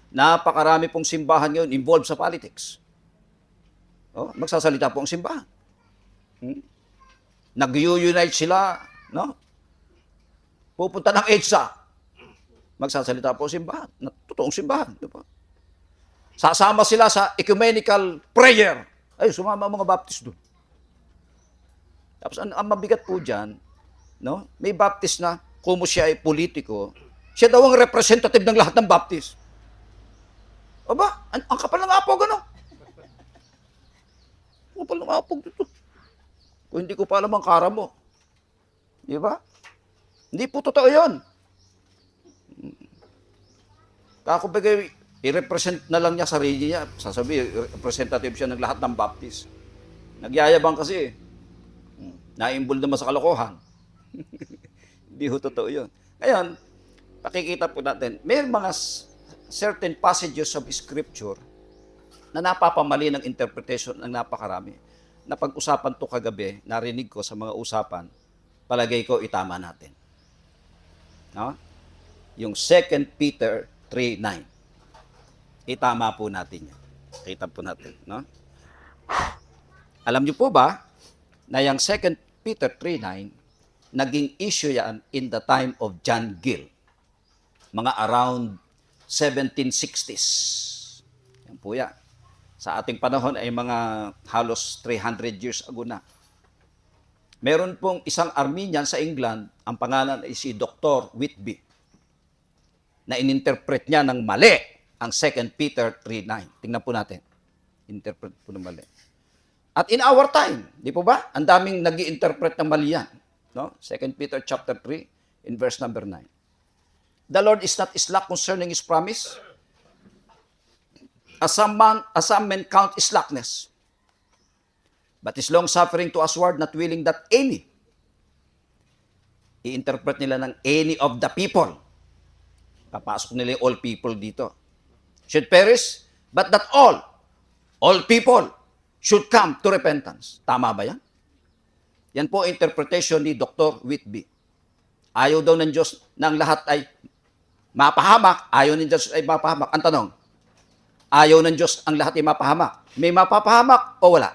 Napakarami pong simbahan ngayon involved sa politics. Magsasalita po ang simbahan. Nag-unite sila, no? Pupunta ng EDSA. Magsasalita po ang simbahan. Totoong simbahan. Diba? Sasama sila sa ecumenical prayer. Sumama ang mga Baptist doon. Tapos ang mabigat po dyan, no? May Baptist na, kung siya ay politiko, siya daw ang representative ng lahat ng Baptist. Ang kapal ng apog, ano? Ang kapal ng apog dito. Kung hindi ko pa alam ang kara mo. Di ba? Hindi po totoo yun. Kako bagay, i-represent na lang niya sarili niya. Sasabi, representative siya ng lahat ng Baptist. Nagyayabang kasi. Na-involved naman sa kalokohan. Hindi ho totoo yun. Ngayon, pakikita po natin, may mga certain passages of Scripture na napapamali ng interpretation ng napakarami. Napag-usapan to kagabi, narinig ko sa mga usapan, palagay ko itama natin. No? Yung 2 Peter 3:9. Itama po natin yan. Kita po natin. No? Alam niyo po ba na yung 2 Peter 3:9, naging issue yan in the time of John Gill. Mga around 1760s. Yan po yan. Sa ating panahon ay mga halos 300 years ago na. Meron pong isang Armenian sa England, ang pangalan ay si Dr. Whitby, na ininterpret niya ng mali ang 2 Peter 3:9. Tingnan po natin. Interpret po ng mali. At in our time, di po ba? Ang daming nag-i-interpret ng mali yan. No? 2 Peter chapter 3, in verse number 9. The Lord is not slack concerning His promise, as some men count slackness, but is long-suffering to usward, not willing that any, i-interpret nila ng any of the people, papasok nila yung all people dito, should perish, but that all people, should come to repentance. Tama ba yan? Yan po interpretation ni Dr. Whitby. Ayaw daw ng Diyos na ang lahat ay mapahamak. Ayaw ng Diyos ay mapahamak. Ang tanong, ayaw ng Diyos ang lahat ay mapahamak. May mapapahamak o wala?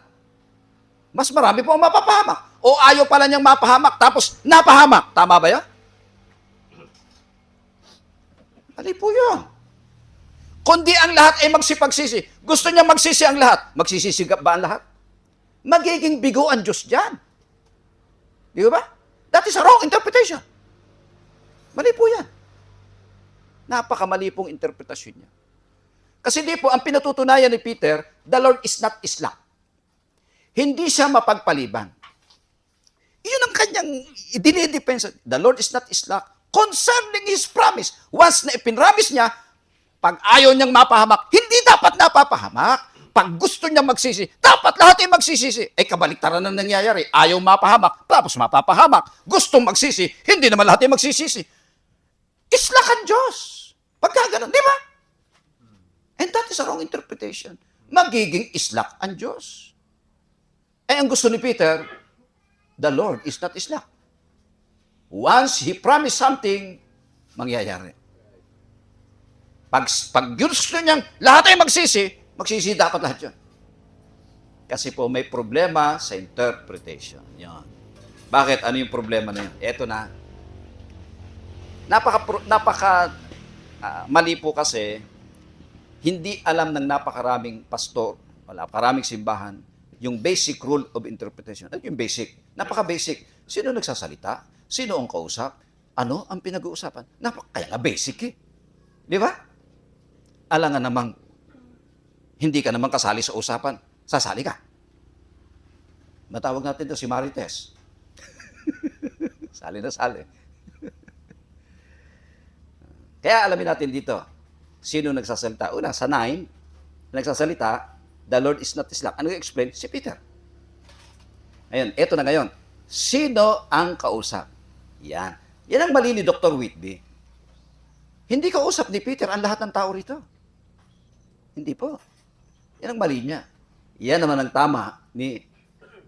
Mas marami po ang mapapahamak. O ayaw pala niyang mapahamak tapos napahamak. Tama ba yan? Mali po yun. Kundi ang lahat ay magsipagsisi. Gusto niya magsisi ang lahat. Magsisisigap ba ang lahat? Magiging bigo ang Diyos dyan. Di ba? That is a wrong interpretation. Mali po yan. Napakamali pong interpretasyon niya. Kasi di po, ang pinatutunayan ni Peter, the Lord is not slack. Hindi siya mapagpaliban. Iyon ang kanyang dinidepensa. The Lord is not slack concerning His promise. Once na ipinramis niya, pag ayaw niyang mapahamak, hindi dapat napapahamak. Pag gusto niyang magsisi, dapat lahat ay magsisisi. Eh, kabaliktaran na nangyayari. Ayaw mapahamak, tapos mapapahamak. Gustong magsisi, hindi naman lahat ay magsisisi. Islak ang Diyos. Pagka ganun, di ba? And that is a wrong interpretation. Magiging islak ang Diyos. Eh, ang gusto ni Peter, the Lord is not islak. Once He promised something, mangyayari. Pag gusto niyang lahat ay magsisi dapat lahat yun. Kasi po may problema sa interpretation. Yan. Bakit? Ano yung problema na yun? Eto na. Mali po kasi, hindi alam ng napakaraming pastor, napakaraming simbahan, yung basic rule of interpretation. Ano yung basic? Napaka-basic. Sino nagsasalita? Sino ang kausap? Ano ang pinag-uusapan? Kaya nga basic eh. Di ba? Alangan namang hindi ka naman kasali sa usapan. Sasali ka. Matawag natin ito si Marites. Sali na sali. Kaya alamin natin dito, sino nagsasalita? Una, sa 9, nagsasalita, the Lord is not slack. Ano i-explain? Si Peter. Ayun, eto na ngayon. Sino ang kausap? Yan. Yan ang mali ni Dr. Whitby. Hindi kausap ni Peter ang lahat ng tao rito. Hindi po. Yan ang mali niya. Yan naman ang tama ni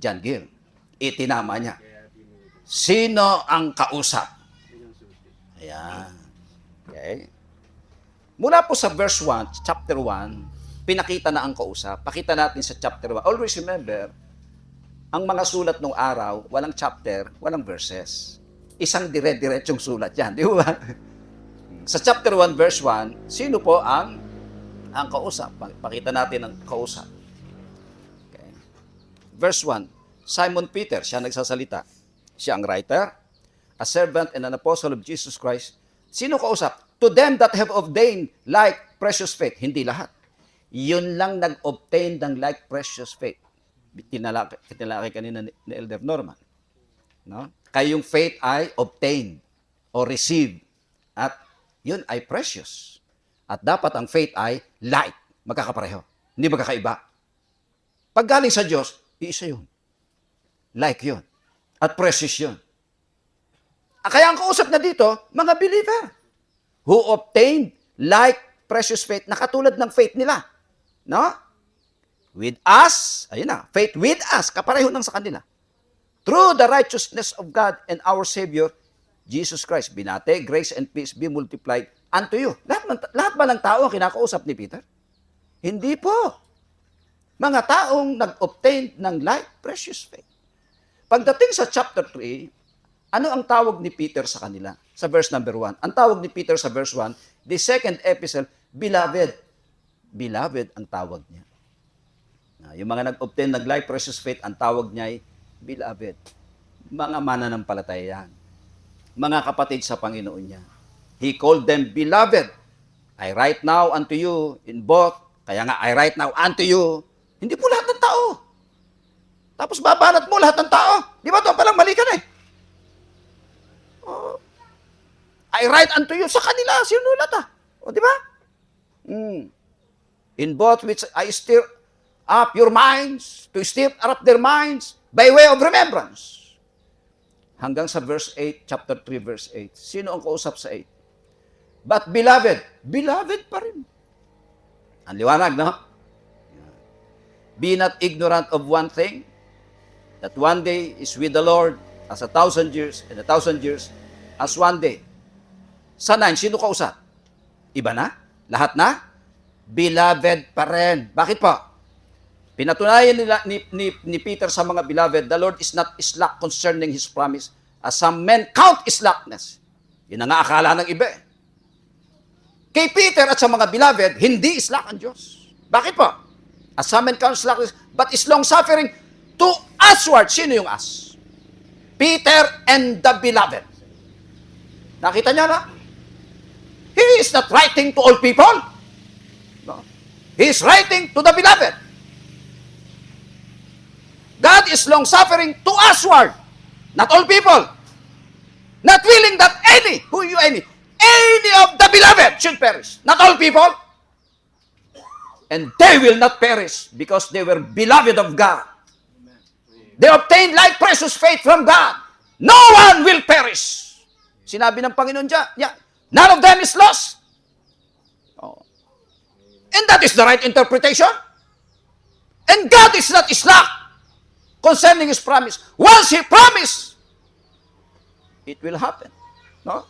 John Gill. Itinama niya. Sino ang kausap? Ayan. Okay. Mula po sa verse 1, chapter 1, pinakita na ang kausap. Pakita natin sa chapter 1. Always remember, ang mga sulat ng araw, walang chapter, walang verses. Isang dire-diretsong sulat yan. Di ba? Sa chapter 1, verse 1, sino po ang kausap? Pakita natin ang kausap. Okay. Verse 1, Simon Peter, siya nagsasalita. Siya ang writer, a servant and an apostle of Jesus Christ. Sino kausap? To them that have obtained like precious faith. Hindi lahat. Yun lang nag-obtain ng like precious faith. Tinalaki kanina ni Elder Norman. No? Kaya yung faith ay obtained or received. At yun ay precious. At dapat ang faith ay light. Magkakapareho. Hindi magkakaiba. Pag galing sa Diyos, iisa yun. Like yun. At precious yun. Kaya ang kausap na dito, mga believer. who obtained like precious faith, na katulad ng faith nila. No? With us, ayun na, faith with us, kapareho ng sa kanila. Through the righteousness of God and our Savior, Jesus Christ. Binate, grace and peace be multiplied unto you. Lahat ba ng tao ang kinakausap ni Peter? Hindi po. Mga taong nag-obtain ng like precious faith. Pagdating sa chapter 3, ano ang tawag ni Peter sa kanila? Sa verse number 1. Ang tawag ni Peter sa verse 1, the second epistle, beloved. Beloved ang tawag niya. Yung mga nag-obtain ng like precious faith, ang tawag niya ay beloved. Mga mananampalataya yan. Mga kapatid sa Panginoon niya. He called them beloved. I write now unto you in both. Kaya nga, I write now unto you. Hindi po lahat ng tao. Tapos babanat mo lahat ng tao. Di ba doon palang mali ka na eh. Oh. I write unto you. Sa kanila, sinulat ah. O di ba? In both which I stir up your minds, to stir up their minds by way of remembrance. Hanggang sa verse 8, chapter 3, verse 8. Sino ang kausap sa 8? But beloved, beloved pa rin. Ang liwanag, no? Be not ignorant of one thing, that one day is with the Lord as 1,000 years, and 1,000 years as one day. Sa 9, sino kausap? Iba na? Lahat na? Beloved pa rin. Bakit pa? Pinatunayan nila ni Peter sa mga beloved, the Lord is not slack concerning His promise, as some men count slackness. Yun ang akala ng iba. Kay Peter at sa mga beloved, hindi slack ang Diyos. Bakit po? As some men count slackness, but is long-suffering to usward. Sino yung us? Peter and the beloved. Nakita niya na? He is not writing to all people. No. He is writing to the beloved. God is long-suffering to usward, not all people. Not willing that any of the beloved should perish. Not all people. And they will not perish because they were beloved of God. They obtained like precious faith from God. No one will perish. Sinabi ng Panginoon dyan, none of them is lost. Oh. And that is the right interpretation. And God is not slack concerning His promise. Once He promised, it will happen. No?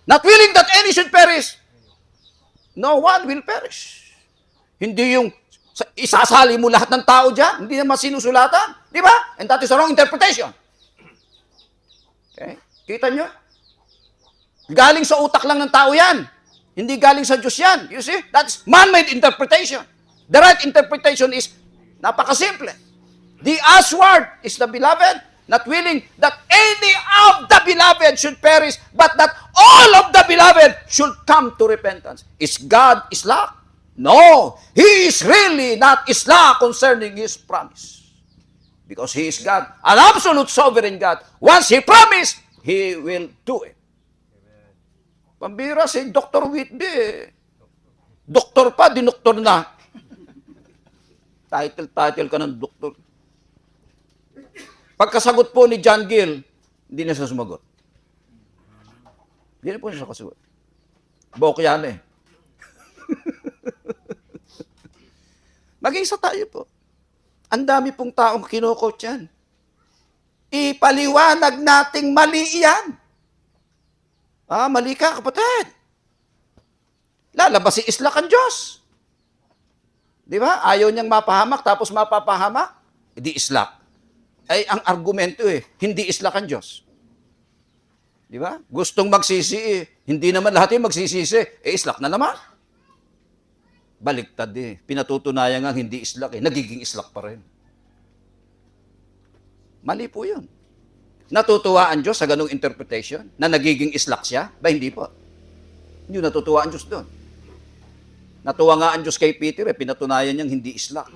Not willing that any should perish, no one will perish. Hindi yung isasali mo lahat ng tao dyan, hindi naman sinusulatan. Di ba? And that is the wrong interpretation. Okay? Kita nyo? Galing sa utak lang ng tao yan. Hindi galing sa Diyos yan. You see? That's man-made interpretation. The right interpretation is napakasimple. The usward is the beloved, not willing that any of the beloved should perish, but that all of the beloved should come to repentance. Is God slack? No. He is really not slack concerning His promise. Because He is God, an absolute sovereign God. Once He promised, He will do it. Pambira si Dr. Whitby. Doktor pa, dinoktor na. Title ka ng doktor. Pagkasagot po ni John Gill, hindi na siya sumagot. Hindi na po siya kasagot. Bok yan eh. Maging sa tayo po. Ang dami pong taong kinukot yan. Ipaliwanag nating mali yan. Mali ka, kapatid. Lalabas si Islak ang Diyos. Di ba? Ayaw niyang mapahamak, tapos mapapahamak. Hindi Islak. Ay, ang argumento hindi Islak ang Diyos. Di ba? Gustong magsisi Hindi naman lahat yung magsisisi. Islak na naman. Baliktad Pinatutunayan nga hindi Islak Nagiging Islak pa rin. Mali po yun. Natutuwa ang Diyos sa ganung interpretation na nagiging Islak siya? Ba, hindi po. Hindi natutuwa ang Diyos doon. Natuwa nga ang Diyos kay Peter, pinatunayan niyang hindi Islak.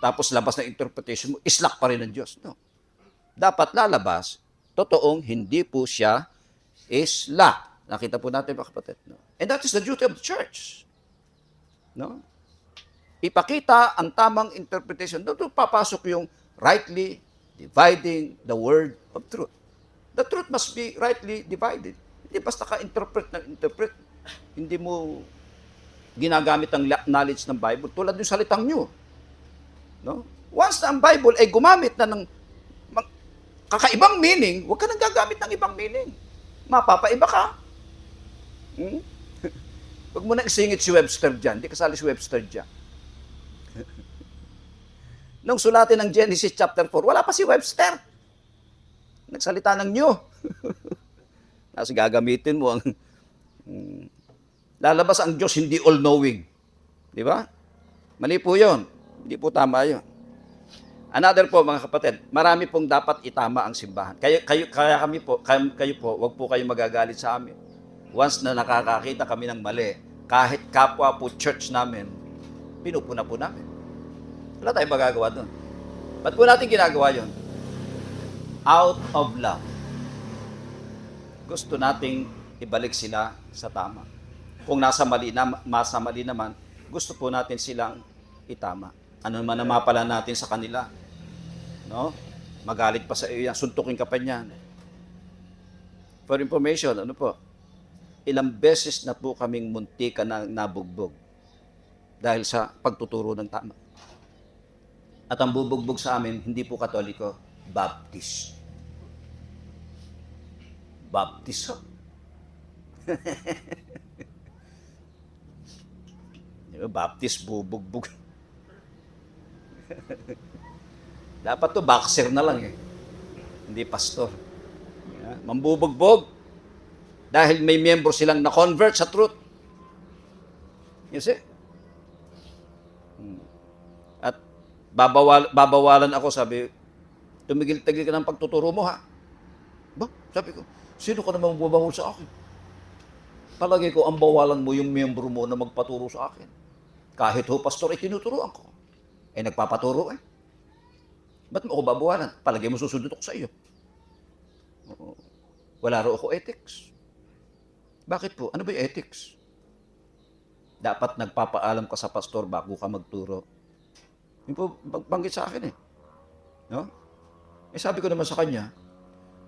Tapos labas na interpretation mo, Islak pa rin ang Diyos. No. Dapat lalabas, totoong hindi po siya Islak. Nakita po natin mga kapatid. No? And that is the duty of the church. No? Ipakita ang tamang interpretation. Doon papasok yung rightly dividing the word of truth. The truth must be rightly divided. Hindi basta ka-interpret ng interpret. hindi mo ginagamit ang knowledge ng Bible tulad ng salitang nyo. No? Once na ang Bible ay gumamit na ng kakaibang meaning, huwag ka nang gagamit ng ibang meaning. Mapapaiba ka. Hmm? Huwag mo na isingit si Webster dyan. Hindi kasali si Webster dyan. Nung sulatin ng Genesis chapter 4, wala pa si Webster. Nagsalita ng new. Kasi gagamitin mo ang lalabas ang Diyos hindi all-knowing. Di ba? Mali po yun. Hindi po tama yun. Another po, mga kapatid, marami pong dapat itama ang simbahan. Kayo po, wag po kayo magagalit sa amin. Once na nakakakita kami ng mali, kahit kapwa po church namin, pinupuna po namin. Wala tayong magagawa doon. Ba't po natin ginagawa yun? Out of love. Gusto nating ibalik sila sa tama. Kung nasa mali naman, gusto po natin silang itama. Ano man ang mapala natin sa kanila. No? Magalit pa sa iyo yan, suntukin ka pa niyan. For information, ano po? Ilang beses na po kaming muntika na nabugbog dahil sa pagtuturo ng tama. At ang bubugbog sa amin, hindi po Katoliko, Baptist. Baptist, ho? Baptist, bubugbog. Dapat to boxer na lang eh. Hindi pastor. Yeah. Mambubugbog. Dahil may miyembro silang na-convert sa truth. You see? At babawalan ako, sabi, tumigil-tigil ka ng pagtuturo mo, ha? Ba? Sabi ko, sino ka namang bubahol sa akin? Palagi ko, ang bawalan mo yung miyembro mo na magpaturo sa akin. Kahit ho, pastor, tinuturuan ko. Nagpapaturo eh. Ba't mo ako babawalan? Palagi mo susundot ako sa iyo. Wala ro ako ethics. Bakit po? Ano ba yung ethics? Dapat nagpapaalam ka sa pastor bago ka magturo. Yung po, banggit sa akin eh. No? Sabi ko naman sa kanya,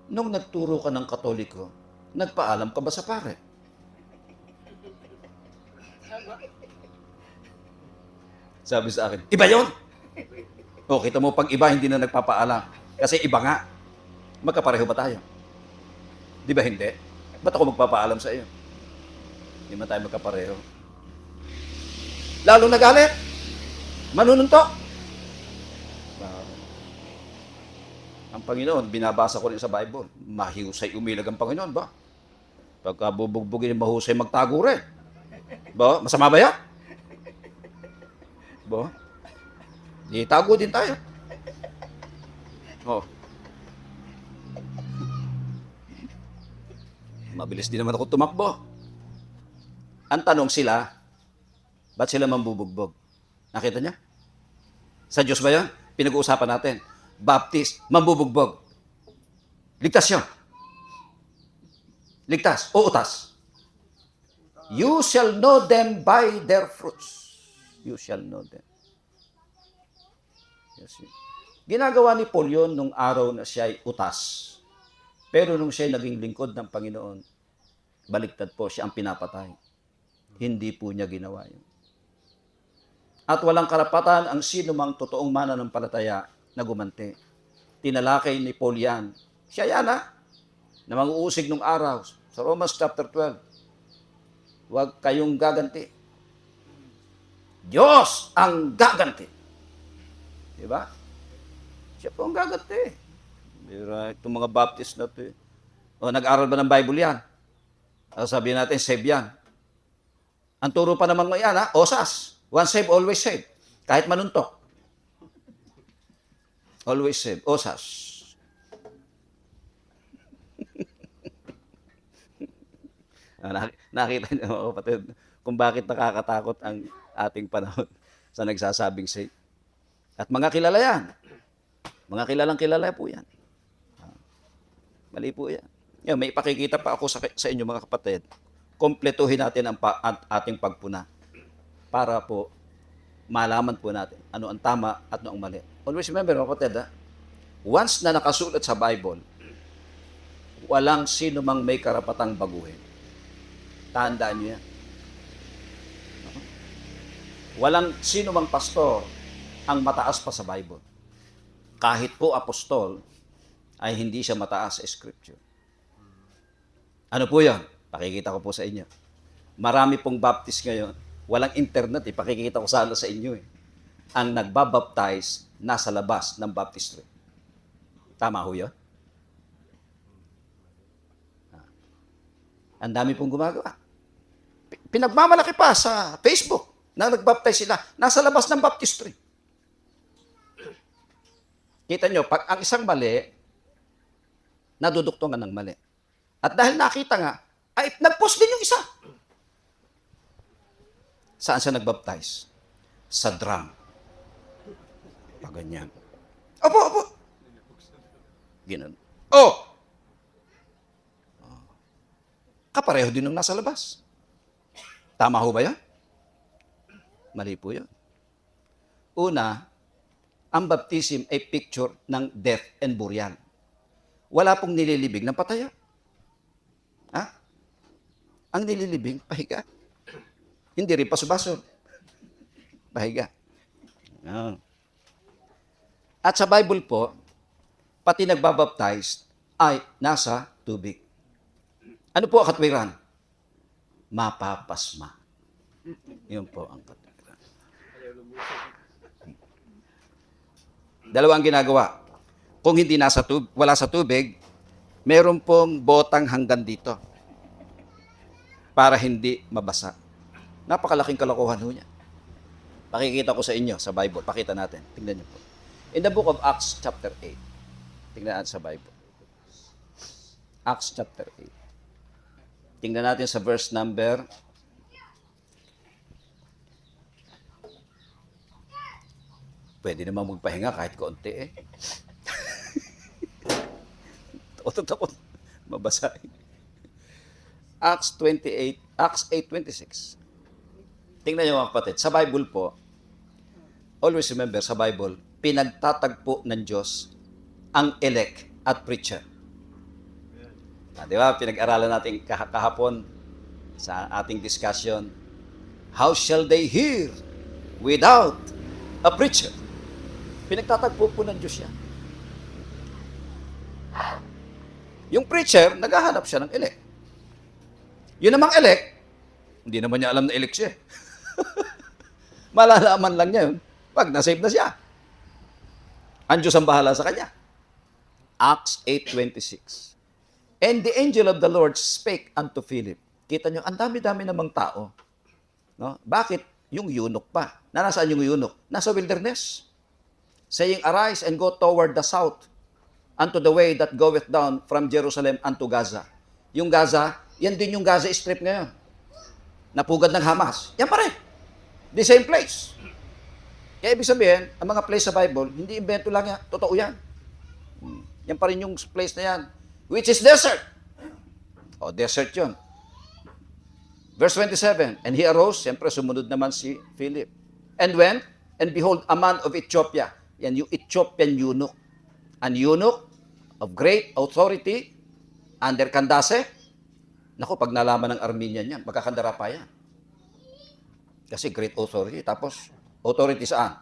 nung nagturo ka ng Katoliko, nagpaalam ka ba sa pare? Sabi sa akin, iba yun! O, kita mo, pag iba, hindi na nagpapaalam. Kasi iba nga. Magkapareho ba tayo? Di ba hindi? Ba't ako magpapaalam sa iyo? Hindi man tayo magkapareho. Lalo nagalit. Manununtok. Ang Panginoon, binabasa ko rin sa Bible, mahusay umilag ang Panginoon ba? Pagka bubugbugin, mahusay magtago rin. Ba? Masama ba yan? Ba? Di tago din tayo. Oh. Mabilis din naman ako tumakbo. Ang tanong sila, ba't sila mambubugbog? Nakita niya? Sa Diyos ba yan? Pinag-uusapan natin. Baptist, mambubugbog. Ligtas yun. Ligtas o utas. You shall know them by their fruits. You shall know them. Yes. Ginagawa ni Paul yun nung araw na siya ay utas. Pero nung siya ay naging lingkod ng Panginoon, baliktad po, siya ang pinapatay. Hindi po niya ginawa yun. At walang karapatan ang sino mang totoong mananampalataya na gumanti. Tinalakay ni Paul yan. Siya yan na mang-uusig nung araw. Sa Romans chapter 12. Huwag kayong gaganti. Diyos ang gaganti. Diba? Siya po ang gaganti. Itong mga Baptist na ito. O, nag-aral ba ng Bible yan? Sabihin natin, save yan. Ang turo pa naman yan, osas. Once saved, always saved. Kahit manuntok. Always saved. Osas. Nakita niyo, mga kapatid, kung bakit nakakatakot ang ating panahon sa nagsasabing save. At mga kilala yan. Mga kilalang kilala po yan. Mali po yan. May ipakikita pa ako sa inyo, mga kapatid. Kompletuhin natin ang ating pagpuna para po malaman po natin ano ang tama at ano ang mali. Always remember, mga kapatid, once na nakasulat sa Bible, walang sino mang may karapatang baguhin. Tandaan niyo yan. Walang sino mang pastor ang mataas pa sa Bible. Kahit po apostol, ay hindi siya mataas sa Scripture. Ano po yan? Pakikita ko po sa inyo. Marami pong baptist ngayon, walang internet pakikita ko sana sa inyo Ang nagbabaptize nasa labas ng baptistry. Tama ho yun? Ang dami pong gumagawa. Pinagmamalaki pa sa Facebook na nagbaptize sila. Nasa labas ng baptistry. Kita nyo, pag ang isang mali, naduduktungan ng mali. At dahil nakita nga, ay nag-post din yung isa. Saan siya nagbaptize? Sa drum. Pag ganyan. Opo. Ganun. Oh! Kapareho din nung nasa labas. Tama ho ba yan? Mali po yun. Una, ang baptism ay picture ng death and burial. Wala pong nililibing ng pataya. Ha? Ang nililibing, pahiga. Hindi rin paso-baso. Pahiga. At sa Bible po, pati nagbabaptize ay nasa tubig. Ano po ang katwiran? Mapapasma. Yun po ang katwiran. Dalawang ginagawa. Kung hindi wala sa tubig, meron pong botang hanggang dito para hindi mabasa. Napakalaking kalokohan ho niya. Pakikita ko sa inyo sa Bible. Pakita natin. Tingnan niyo po. In the book of Acts chapter 8. Tingnan natin sa Bible. Acts chapter 8. Tingnan natin sa verse number 8. Pwede naman magpahinga kahit konti Takot mabasahin. Acts 8:26. Tingnan niyo mga kapatid. Sa Bible po, always remember sa Bible, pinagtatagpo ng Diyos ang elect at preacher. Di ba? Pinag-aralan natin kahapon sa ating discussion. How shall they hear without a preacher? Pinagtatagpo po ng Diyos yan. Yung preacher, naghahanap siya ng elect. Yun namang elect, hindi naman niya alam na elect siya. Malalaman lang niya yun pag nasave na siya. Ang Diyos ang bahala sa kanya. Acts 8:26. And the angel of the Lord spake unto Philip. Kita nyo, ang dami-dami namang tao. No? Bakit? Yung eunuch pa. Nasaan yung eunuch? Nasa wilderness. Saying, arise and go toward the south, unto the way that goeth down from Jerusalem unto Gaza. Yung Gaza, yan din yung Gaza Strip ngayon. Napugad ng Hamas. Yan pa rin. The same place. Kaya ibig sabihin, ang mga place sa Bible, hindi invento lang yan. Totoo yan. Yan pa rin yung place na yan. Which is desert. Desert yun. Verse 27, and he arose, siyempre sumunod naman si Philip. And went, and behold, a man of Ethiopia. Yan yung Ethiopian eunuch. An eunuch of great authority under Candace. Naku, pag nalaman ng Armenian yan, magkakandara pa yan. Kasi great authority. Tapos, authority saan?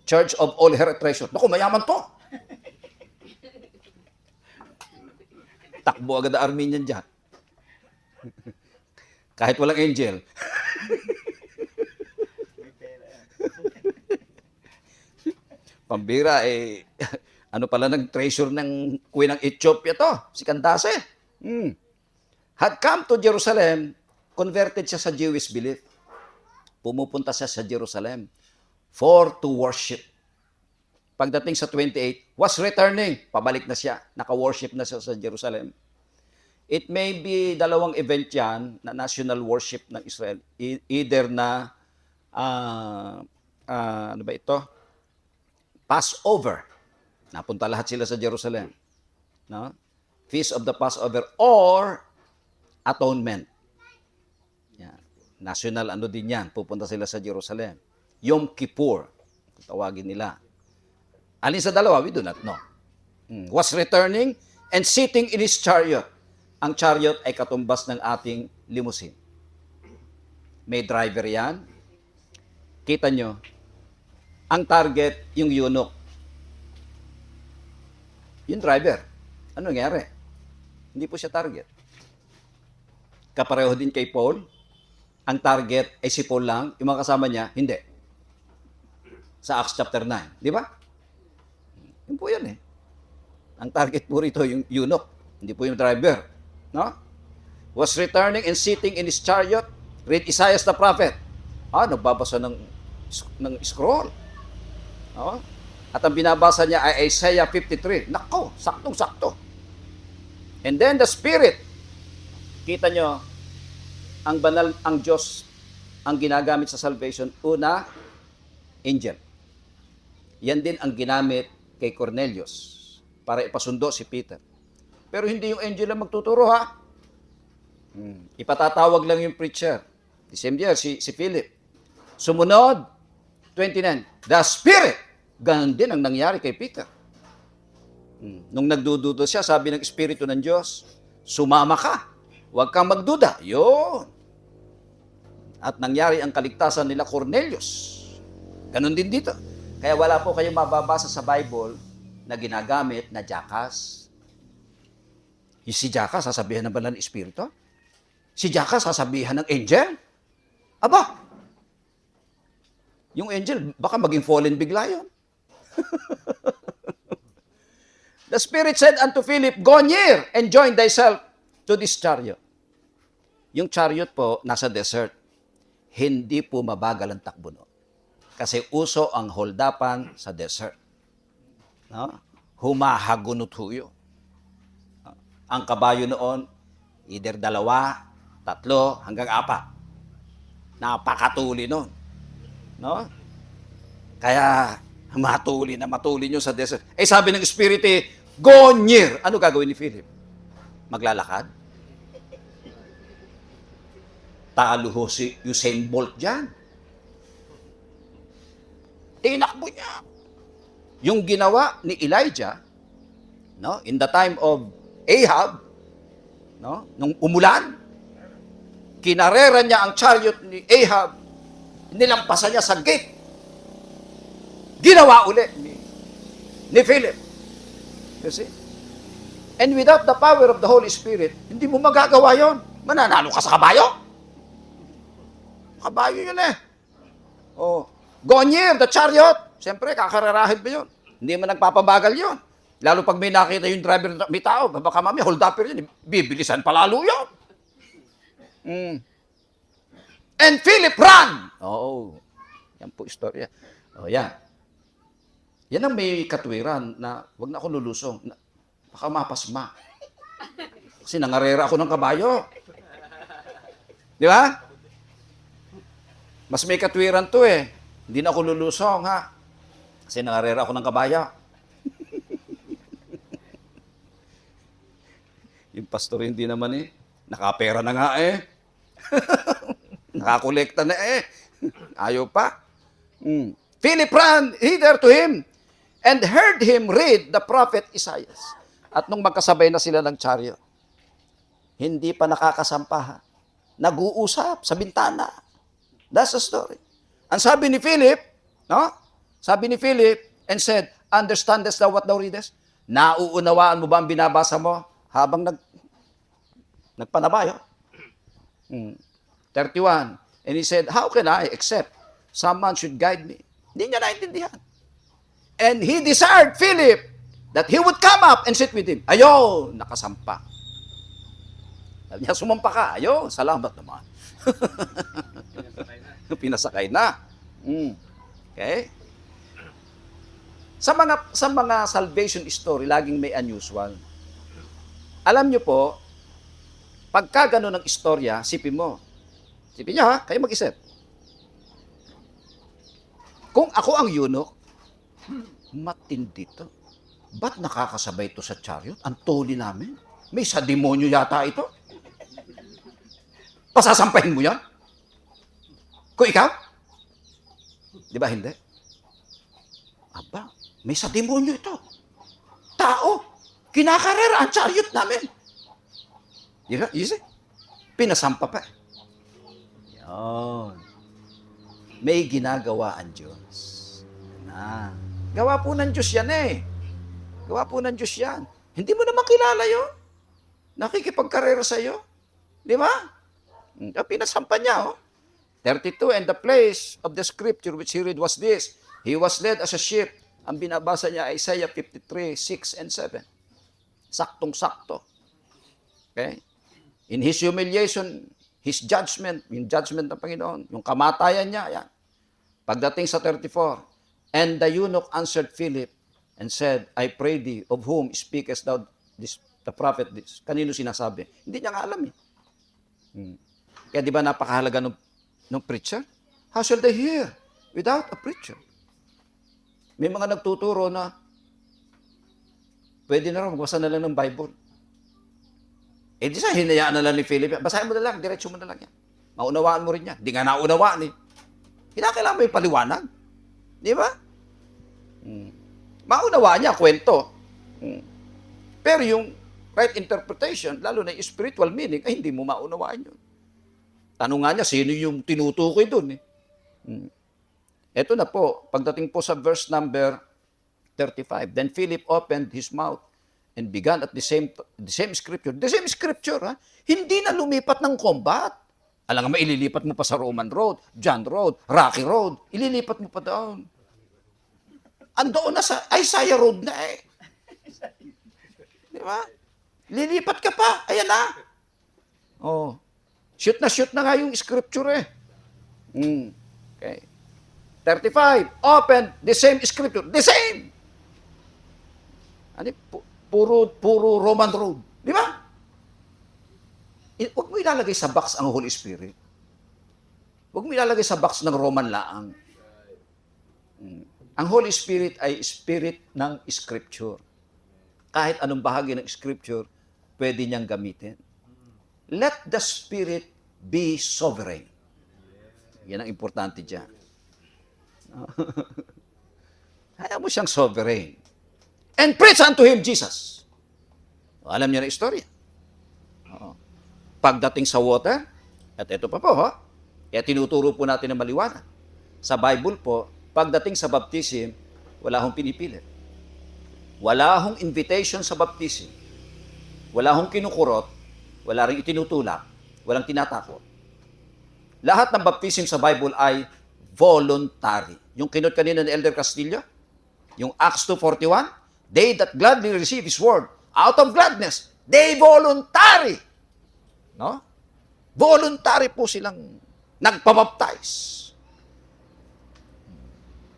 Church of all her treasure. Naku, mayaman to. Takbo agad ang Armenian dyan. Kahit walang angel. Pambira, ano pala ng treasure ng Queen ng Ethiopia to? Si Candace. Had come to Jerusalem, converted siya sa Jewish belief. Pumupunta siya sa Jerusalem for to worship. Pagdating sa 28, was returning. Pabalik na siya. Naka-worship na siya sa Jerusalem. It may be dalawang event yan na national worship ng Israel. Either na, ano ba ito? Passover. Napunta lahat sila sa Jerusalem. No? Feast of the Passover or Atonement. Yan. National ano din yan. Pupunta sila sa Jerusalem. Yom Kippur. Tawagin nila. Alin sa dalawa? We do not know. Was returning and sitting in his chariot. Ang chariot ay katumbas ng ating limousine. May driver yan. Kita nyo, ang target, yung eunuch. Yung driver. Ano nangyari? Hindi po siya target. Kapareho din kay Paul. Ang target ay si Paul lang. Yung mga kasama niya, hindi. Sa Acts chapter 9. Di ba? Yun po yan eh. Ang target po rito yung eunuch. Hindi po yung driver. No? Was returning and sitting in his chariot. Read Isaiah the prophet. Nagbabasa ng scroll. No? At ang binabasa niya ay Isaiah 53. Nako, saktong-sakto. And then the Spirit. Kita nyo, ang banal, ang Diyos, ang ginagamit sa salvation, una, angel. Yan din ang ginamit kay Cornelius para ipasundo si Peter. Pero hindi yung angel ang magtuturo, ha? Ipatatawag lang yung preacher. The same year, si Philip. Sumunod, 29, the Spirit. Ganon din ang nangyari kay Peter. Nung nagdududa siya, sabi ng Espiritu ng Diyos, sumama ka. Huwag kang magduda. Yun. At nangyari ang kaligtasan nila Cornelius. Ganon din dito. Kaya wala po kayong mababasa sa Bible na ginagamit na jackass. Si jackass, sasabihan ng banal na Espiritu? Si jackass, sasabihan ng angel? Aba, yung angel, baka maging fallen bigla yun. The Spirit said unto Philip, go near and join thyself to this chariot. Yung chariot po, nasa desert. Hindi po mabagal ang takbo no. Kasi uso ang holdapan sa desert. No? Humahagunot huyo. Ang kabayo noon, either 2, 3, hanggang 4. Napakatuli noon. No? Kaya, matuli nyo sa desert. Sabi ng Spirit, go near. Ano gagawin ni Philip? Maglalakad? Talo ho si Usain Bolt dyan. Tinakbo niya. Yung ginawa ni Elijah, no, in the time of Ahab, no, nung umulan, kinarera niya ang chariot ni Ahab, nilampasan niya sa gate. Ginawa uli ni Philip. You see? And without the power of the Holy Spirit, hindi mo magagawa yon. Mananalo ka sa kabayo. Kabayo yun eh. Go near the chariot. Siyempre, kakararahin mo yun. Hindi mo nagpapabagal yun. Lalo pag may nakita yung driver, may tao, baka mami, hold up yun, bibilisan palalo yun. And Philip ran. Yan po istorya. Yan. Yan ang may katwiran na wag na ako lulusong. Baka mapasma. Kasi nangarera ako ng kabayo. Di ba? Mas may katwiran to eh. Hindi na ako lulusong, ha? Kasi nangarera ako ng kabayo. Yung pastor hindi naman eh. Nakapera na nga eh. Nakakolekta na eh. Ayaw pa. Philip ran hither to him and heard him read the prophet Isaiah. At nung magkasabay na sila ng chariot, hindi pa nakakasampa. Nag-uusap sa bintana. That's the story. Ang sabi ni Philip, no? Sabi ni Philip and said, understandest thou what thou readest? Nauunawaan mo ba ang binabasa mo habang nagpanabayo? 31. And he said, how can I except someone should guide me? Hindi niya naintindihan. And he desired Philip that he would come up and sit with him. Ayaw, nakasampa. Sabi niya, sumampa ka. Ayaw, salamat naman. Pinasakay na. Okay? Sa mga salvation story, laging may unusual. Alam niyo po, pagka gano'n ang istorya, sipin mo. Sipin niyo ha, kayo mag-isip. Kung ako ang eunuch, matindi to. Ba't nakakasabay to sa chariot? Ang tuli namin. May sa demonyo yata ito. Pasasampahin mo yan? Kung ikaw? Di ba hindi? Aba, may sa demonyo ito. Tao, kinakarera ang chariot namin. Di ba? You see? Pinasampa pa. Yan. may ginagawa ang Diyos. Na. Gawa po ng Diyos yan eh. Gawa po ng Diyos yan. Hindi mo naman kilala yun. Nakikipagkarera sa'yo. Di ba? Pinasampa niya, oh. 32, and the place of the scripture which he read was this. He was led as a sheep. Ang binabasa niya, Isaiah 53, 6 and 7. Saktong-sakto. Okay? In his humiliation, his judgment, yung judgment ng Panginoon, yung kamatayan niya, yan. Pagdating sa 34, and the eunuch answered Philip and said, I pray thee, of whom speakest thou this, the prophet this? Kanino sinasabi? Hindi niya nga alam eh. Kaya di ba napakahalaga ng preacher? How shall they hear without a preacher? May mga nagtuturo na pwede na rin, magbasa na lang ng Bible. Eh di sa hinayaan na lang ni Philip. Basahin mo na lang, diretso mo na lang yan. Maunawaan mo rin yan. Di nga naunawaan eh. Kailangan mo yung paliwanag. Di ba? Maunawaan niya, kwento. Pero yung right interpretation, lalo na yung spiritual meaning, ay hindi mo maunawaan yun. Tanong nga niya, sino yung tinutukoy dun eh? Ito na po, pagdating po sa verse number 35, then Philip opened his mouth and began at the same scripture. The same scripture, ha? Hindi na lumipat ng combat. Alam nga, ililipat mo pa sa Roman Road, John Road, Rocky Road. Ililipat mo pa doon. Andoon na sa Isaiah Road na eh. Di ba? Lilipat ka pa. Ayan na. Oh. Shoot na nga yung scripture eh. Okay. 35. Open the same scripture. The same. Ano? Puro Roman Road. Di ba? Huwag mo ilalagay sa box ang Holy Spirit. Huwag mo ilalagay sa box ng Roman laang. Ang Holy Spirit ay spirit ng Scripture. Kahit anong bahagi ng Scripture, pwede niyang gamitin. Let the Spirit be sovereign. Yan ang importante dyan. Hayaan mo siyang sovereign. And preach unto him Jesus. Alam niyo na istorya. Pagdating sa water, at ito pa po, kaya tinuturo po natin ng maliwanag. Sa Bible po, pagdating sa baptism, wala hong pinipilit. Wala hong invitation sa baptism. Wala hong kinukurot. Wala rin itinutulak. Walang tinatakot. Lahat ng baptism sa Bible ay voluntary. Yung kinot kanina ni Elder Castillo, yung Acts 2:41, they that gladly receive His word, out of gladness, they voluntary. No? Voluntary po silang nagpabaptize.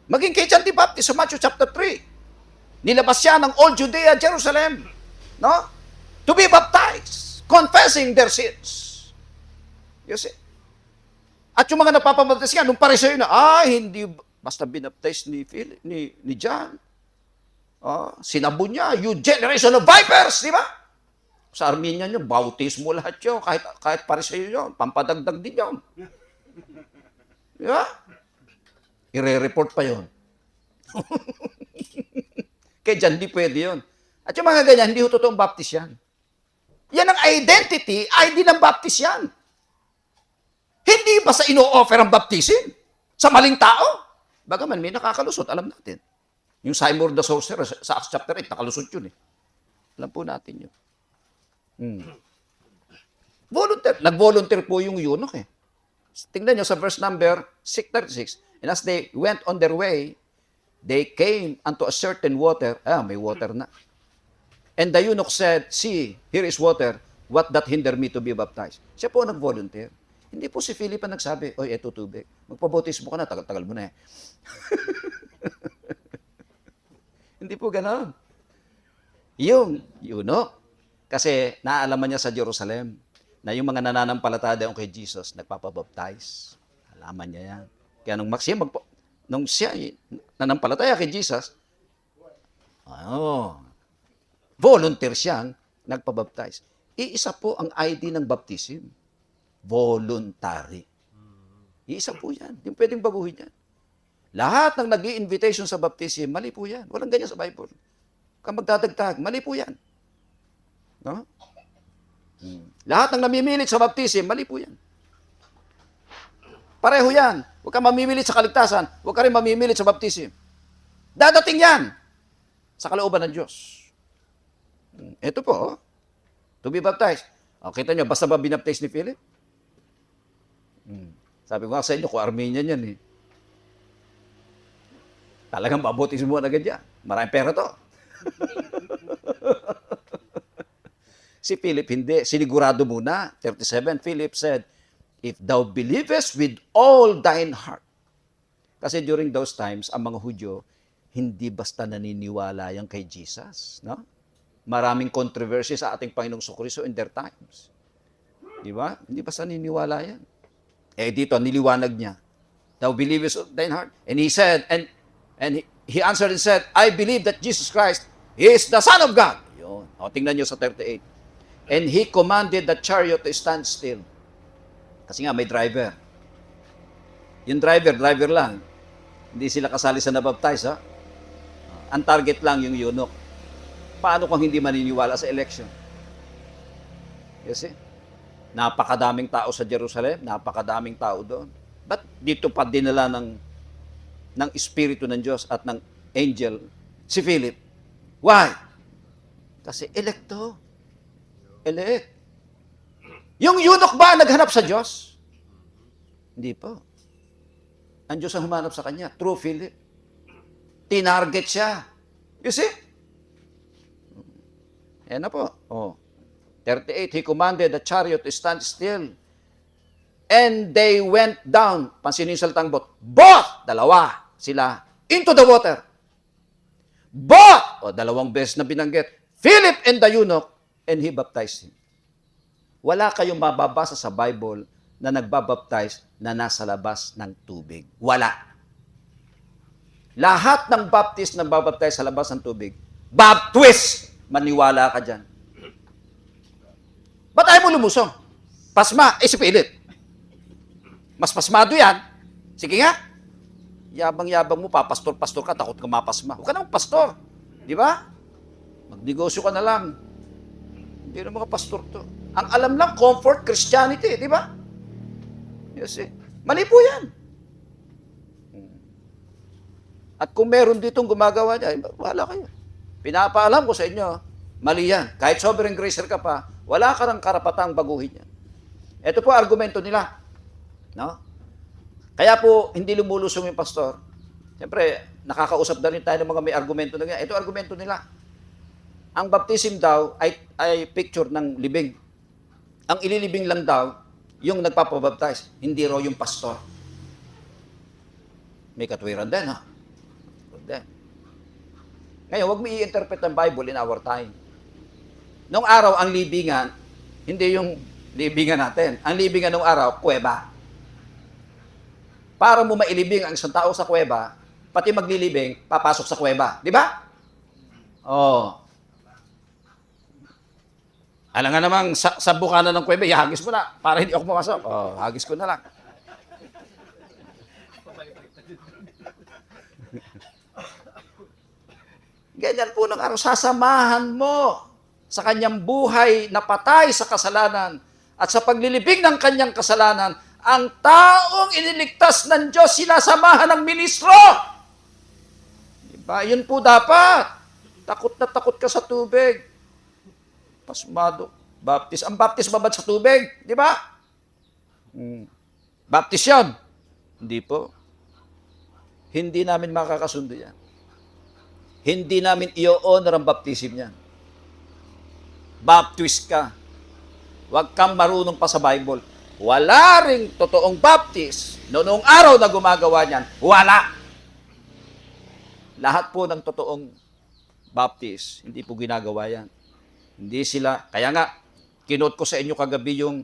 Maging kay John the Baptist sa Matthew chapter 3. Nilabas siya ng all Judea, Jerusalem, no? To be baptized, confessing their sins. You see? At yung mga napapabaptize nga, nung Pariseo na, hindi basta binaptize ni John. Sinabo niya, you generation of vipers, di ba? Sa Armenian yun, bautismo lahat yun. Kahit Pariseo yun, pampadagdag din yun. Di ba? I-report pa yun. Kaya dyan, di pwede yun. At yung mga ganyan, hindi ho totoong baptist yan. Yan ang identity, ID ng baptist yan. Hindi ba sa ino-offer ang baptism? Sa maling tao? Bagaman, may nakakalusot, alam natin. Yung Simon the Sorcerer, sa Acts chapter 8, nakalusot yun eh. Alam po natin yun. Volunteer. Nag-volunteer po yung eunuch eh. Tingnan nyo sa verse number 636. And as they went on their way, they came unto a certain water. May water na. And the eunuch said, see, here is water. What that hinder me to be baptized? Siya po nag-volunteer. Hindi po si Philip ang nagsabi, oy, eto tubig. Magpabautismo ka na, tagal-tagal mo na eh. Hindi po ganoon. Yung eunuch, kasi naalaman niya sa Jerusalem na yung mga nananampalataya kay Jesus nagpapabaptize. Alaman niya yan. Kaya nung siya nanampalataya kay Jesus, volunteer siyang nagpabaptize. Iisa po ang ID ng baptism. Voluntary. Iisa po yan. Yung pwedeng baguhin yan. Lahat ng nag-i-invitation sa baptism, mali po yan. Walang ganyan sa Bible. Kung magdadagdag, mali po yan. No? Lahat ng namimilit sa baptism, mali po yan. Pareho yan. Huwag ka mamimilit sa kaligtasan. Huwag ka rin mamimilit sa baptism. Dadating yan sa kalooban ng Diyos. Ito po, to be baptized. Kita nyo, basta ba binaptize ni Philip? Sabi ko nga sa inyo, kung Armenian yan talagang babotis mo agad yan. Maraming pera to. Si Philip hindi. Sinigurado muna. 37, Philip said, if thou believest with all thine heart. Kasi during those times, ang mga Hudyo, hindi basta naniniwala yan kay Jesus. No? Maraming controversy sa ating Panginoong Jesucristo in their times. Di ba? Hindi basta naniniwala yan. Dito, niliwanag niya. Thou believest with thine heart. And he said, and he answered and said, I believe that Jesus Christ is the Son of God. Yun. Tingnan niyo sa 38. And he commanded the chariot to stand still. Kasi nga, may driver. Yung driver lang. Hindi sila kasali sa nabaptize, ha? Ang target lang yung eunuch. Paano kung hindi maniniwala sa election? You see? Napakadaming tao sa Jerusalem, napakadaming tao doon. Ba't dito pa dinala ng Espiritu ng Diyos at ng angel si Philip? Why? Kasi electo. Elect. Yung eunuch ba naghanap sa Diyos? Hindi po. Ang Diyos ang humanap sa kanya. Through Philip. Tinarget siya. You see? Yan na po. 38, he commanded the chariot to stand still. And they went down. Pansinin yung salitang both. Both! Dalawa sila. Into the water. Both! Dalawang beses na binanggit. Philip and the eunuch. And he baptized him. Wala kayong mababasa sa Bible na nagbabaptize na nasa labas ng tubig. Wala. Lahat ng baptist na babaptize sa labas ng tubig, baptist! Maniwala ka dyan. Ba't ayaw mo lumusong? Pasma, si Philip. Mas pasmado yan. Sige nga. Yabang-yabang mo, papastor-pastor ka, takot ka mapasma. Huwag ka naman pastor. Di ba? Magnegosyo ka na lang. Hindi na mga pastor to. Ang alam lang, comfort Christianity. Di ba? You see? Mali po yan. At kung meron ditong gumagawa niya, wala kayo. Pinapaalam ko sa inyo, mali yan. Kahit sovereign gracer ka pa, wala ka ng karapatang baguhin yan. Ito po argumento nila. No? Kaya po, hindi lumulusong yung pastor. Siyempre, nakakausap na rin tayo ng mga may argumento na ganyan. Ito argumento nila. Ang baptism daw ay picture ng libing. Ang ililibing lang daw, yung nagpapabaptize, hindi raw yung pastor. May katwiran din, ha? Ngayon, huwag mo i-interpret ang Bible in our time. Noong araw, ang libingan, hindi yung libingan natin. Ang libingan noong araw, kuweba. Para mo mailibing ang isang tao sa kuweba, pati maglilibing, papasok sa kuweba. Di ba? Alam nga namang sa bukana ng kuweba, ihagis mo na para hindi ako pumasok. Hagis ko na lang. Ganyan po ng araw, sasamahan mo sa kanyang buhay na patay sa kasalanan at sa paglilibing ng kanyang kasalanan, ang taong iniligtas ng Diyos, sinasamahan ng ministro. Diba? Yun po dapat. Takot na takot ka sa tubig. Pasmado. Baptist. Ang baptist babad sa tubig. Di ba? Baptist yun. Hindi po. Hindi namin makakasundo yan. Hindi namin i-honor ang baptism niyan. Baptist ka. Huwag kang marunong pa sa Bible. Wala ring totoong baptist noong araw na gumagawa niyan. Wala. Lahat po ng totoong baptist, hindi po ginagawa yan. Hindi sila, kaya nga, kinote ko sa inyo kagabi yung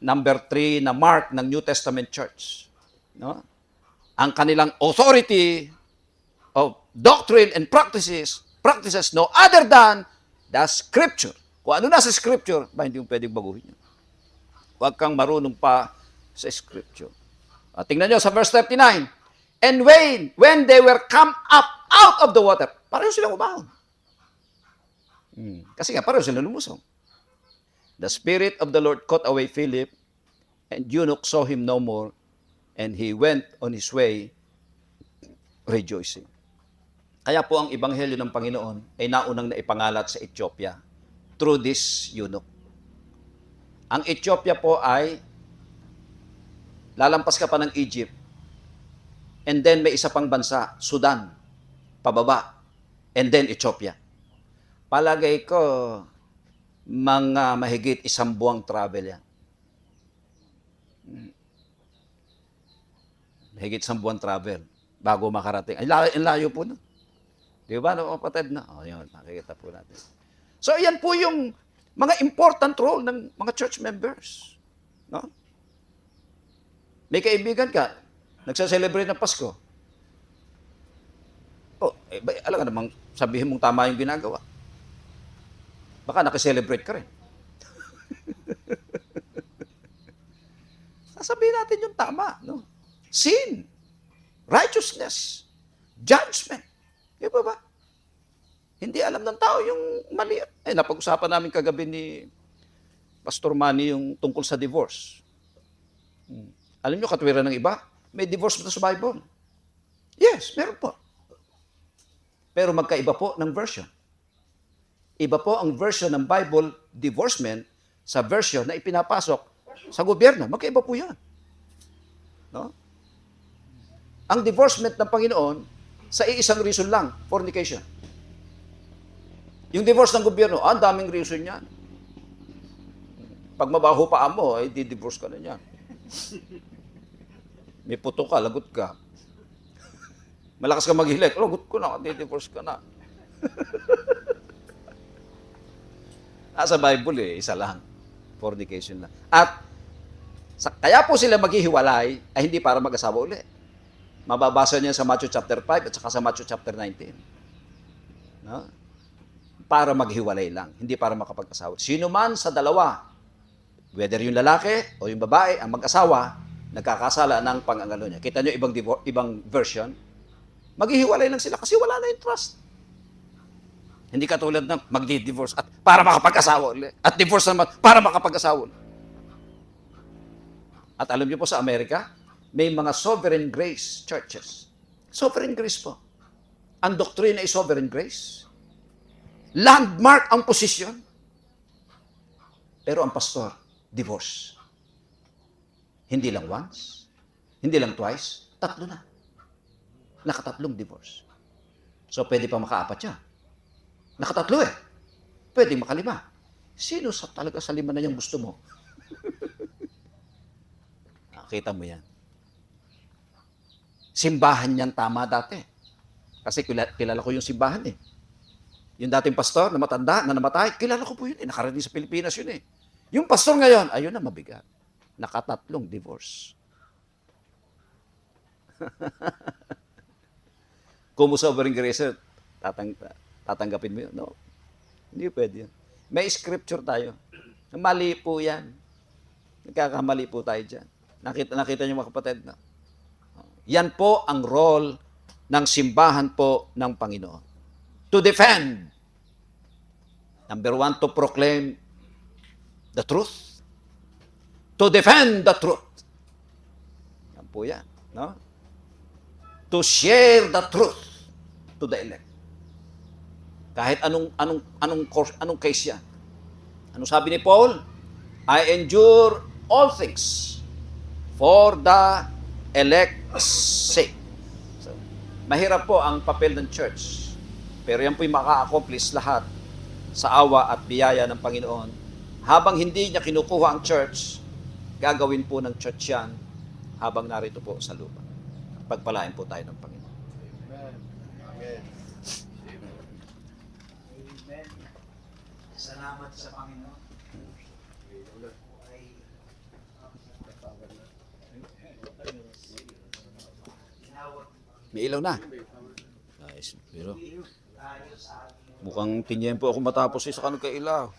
number 3 na mark ng New Testament Church. No? Ang kanilang authority of doctrine and practices no other than the Scripture. Kung ano na sa Scripture, hindi mo pwedeng baguhin yun. Huwag kang marunong pa sa Scripture. Tingnan nyo sa verse 39. And when they were come up out of the water, pareho silang umahon. Kasi nga, pareho silang lumusong. The Spirit of the Lord caught away Philip, and eunuch saw him no more, And he went on his way rejoicing. Kaya po ang ebanghelyo ng Panginoon ay naunang naipangalat sa Ethiopia through this eunuch. Ang Ethiopia po ay lalampas ka pa ng Egypt, and then may isa pang bansa, Sudan, pababa, and then Ethiopia. Palagay ko, mga mahigit 1 buwang travel yan. Mahigit 1 buwang travel bago makarating. Ay, layo po nun. Di ba, no, kapatid na? O, yun, nakikita po natin. So, yan po yung mga important role ng mga church members. No? May kaibigan ka, nagsa-celebrate ng Pasko. Oh, alam ka namang sabihin mong tama yung ginagawa. Baka nakiselebrate ka rin. Sasabihin natin yung tama. No? Sin, righteousness, judgment. Di ba? Hindi alam ng tao yung mali. Napag-usapan namin kagabi ni Pastor Manny yung tungkol sa divorce. Alam nyo, katwiran ng iba, may divorce na sa Bible. Yes, meron po. Pero magkaiba po ng version. Iba po ang version ng Bible divorcement sa version na ipinapasok sa gobyerno. Magkaiba po yan. No? Ang divorcement ng Panginoon, sa iisang reason lang, fornication. Yung divorce ng gobyerno, ang daming reason yan. Pag mabaho pa mo, ay di-divorce ka na yan. May puto ka, lagot ka. Malakas ka maghilik, lagot ko na, di-divorce ka na. Sa Bible isa lang. Fornication lang. At kaya po sila maghihiwalay ay hindi para mag-asawa ulit. Mababasa niya sa Matthew chapter 5 at saka sa Matthew chapter 19. No? Para maghiwalay lang, hindi para makapag-asawa. Sino man sa dalawa, whether yung lalaki o yung babae, ang mag-asawa, nagkakasala ng pang-angalo niya. Kita niyo ibang version, maghihiwalay lang sila kasi wala na yung trust. Hindi katulad ng magdi-divorce at para makapag-asawa ulit. At divorce naman para makapag-asawa ulit. At alam niyo po sa Amerika, may mga sovereign grace churches. Sovereign grace po. Ang doktrina ay sovereign grace. Landmark ang posisyon. Pero ang pastor, divorce. Hindi lang once, hindi lang twice, 3 na. Nakatatlong divorce. So, pwede pa makaapat siya. Nakatatlo eh. Pwede makalima. Sino talaga sa 5 na yung gusto mo? Nakita mo yan. Simbahan niyan tama dati. Kasi kilala ko yung simbahan eh. Yung dating pastor na matanda, na namatay, kilala ko po yun eh. Nakarating sa Pilipinas yun eh. Yung pastor ngayon, ayun na mabigat. Nakatatlong divorce. Kung mo sovereign grace, tatanggapin mo yun? No. Hindi pwede yun. May scripture tayo. Mali po yan. Nagkakamali po tayo dyan. Nakita niyo mga kapatid na. Yan po ang role ng simbahan po ng Panginoon. To defend. Number 1, to proclaim the truth. To defend the truth. Yan po yan. No? To share the truth to the elect. Kahit anong case yan. Ano sabi ni Paul? I endure all things for the elect's sake. So, mahirap po ang papel ng church. Pero yan po yung maka-accomplish lahat sa awa at biyaya ng Panginoon. Habang hindi niya kinukuha ang church, gagawin po ng church yan habang narito po sa lupa. Pagpalain po tayo ng Panginoon. Amen. Amen. Amen. Salamat sa Panginoon. May ilaw na. Nice. Pero mukhang tinyempo ako matapos sa kanong kailaw.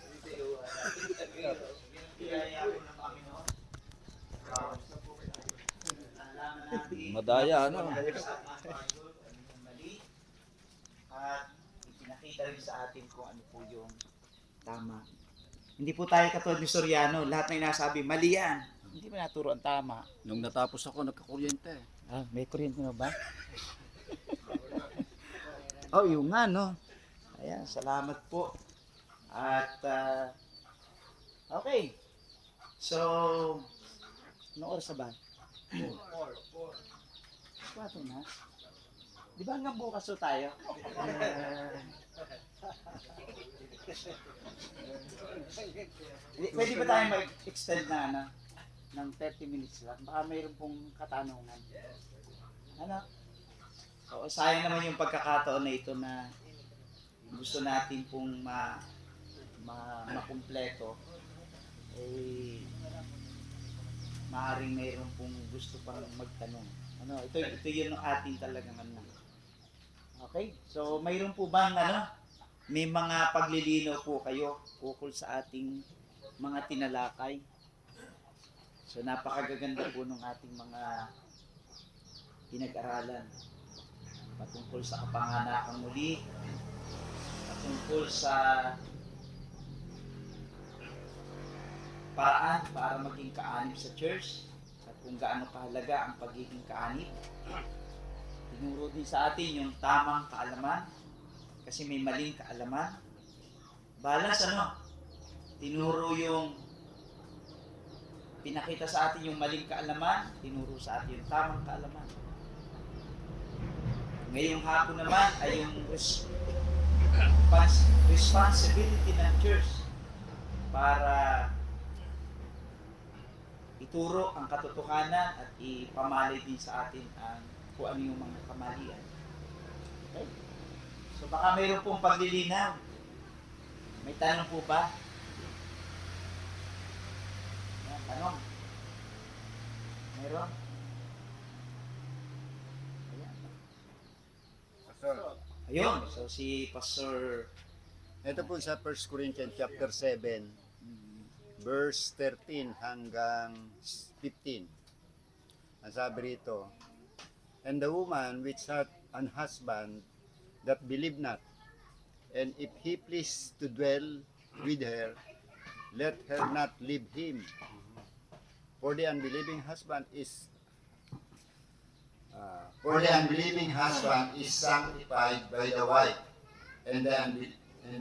Madaya, ano? At ipinakita rin sa atin kung ano po yung tama. Hindi po tayo katulad ni Soriano, lahat na inasabi, mali yan. Hindi mo naturo ang tama. Nung natapos ako, nagkakuryente. Ah, may kuryente na ba? Oh, yung nga, no? Ayan, salamat po. At, okay. So, anong oras na ba? 4 na. Di ba hanggang bukas so tayo? Pwede ba tayo mag-extend na ano? Ng 30 minutes lang? Baka mayroon pong katanungan. Ano? So, sayang naman yung pagkakataon na ito na gusto natin pong makumpleto. Eh, maaaring mayroon pong gusto pang magtanong. Ano, ito yun ang ating talagang ano. Okay? So, mayroon po bang ano? May mga paglilinaw po kayo ukol sa ating mga tinalakay. So, napakagaganda po ng ating mga pinag-aralan. Patungkol sa kapanganakang muli, patungkol sa paraan para maging kaanib sa church, at kung gaano kahalaga ang pagiging kaanib. Tinuro din sa atin yung tamang kaalaman, kasi may maling kaalaman. Balance ano? Tinuro yung pinakita sa atin yung maling kaalaman, tinuro sa atin yung tamang kaalaman. Ngayong hapon naman ay yung responsibility ng church para ituro ang katotohanan at ipamalay din sa atin ang kung ano yung mga kamalian. Okay? So baka mayroon pong paglilinaw. May tanong po ba? Ayan, tanong. Mayroon? Ayan. Pastor, Ayun. So si Pastor ito po sa 1 Corinthians chapter 7, verse 13 hanggang 15. Ang sabi rito, and the woman which hath an husband that believe not, and if he please to dwell with her, let her not leave him. For the unbelieving husband is sanctified by the wife, and the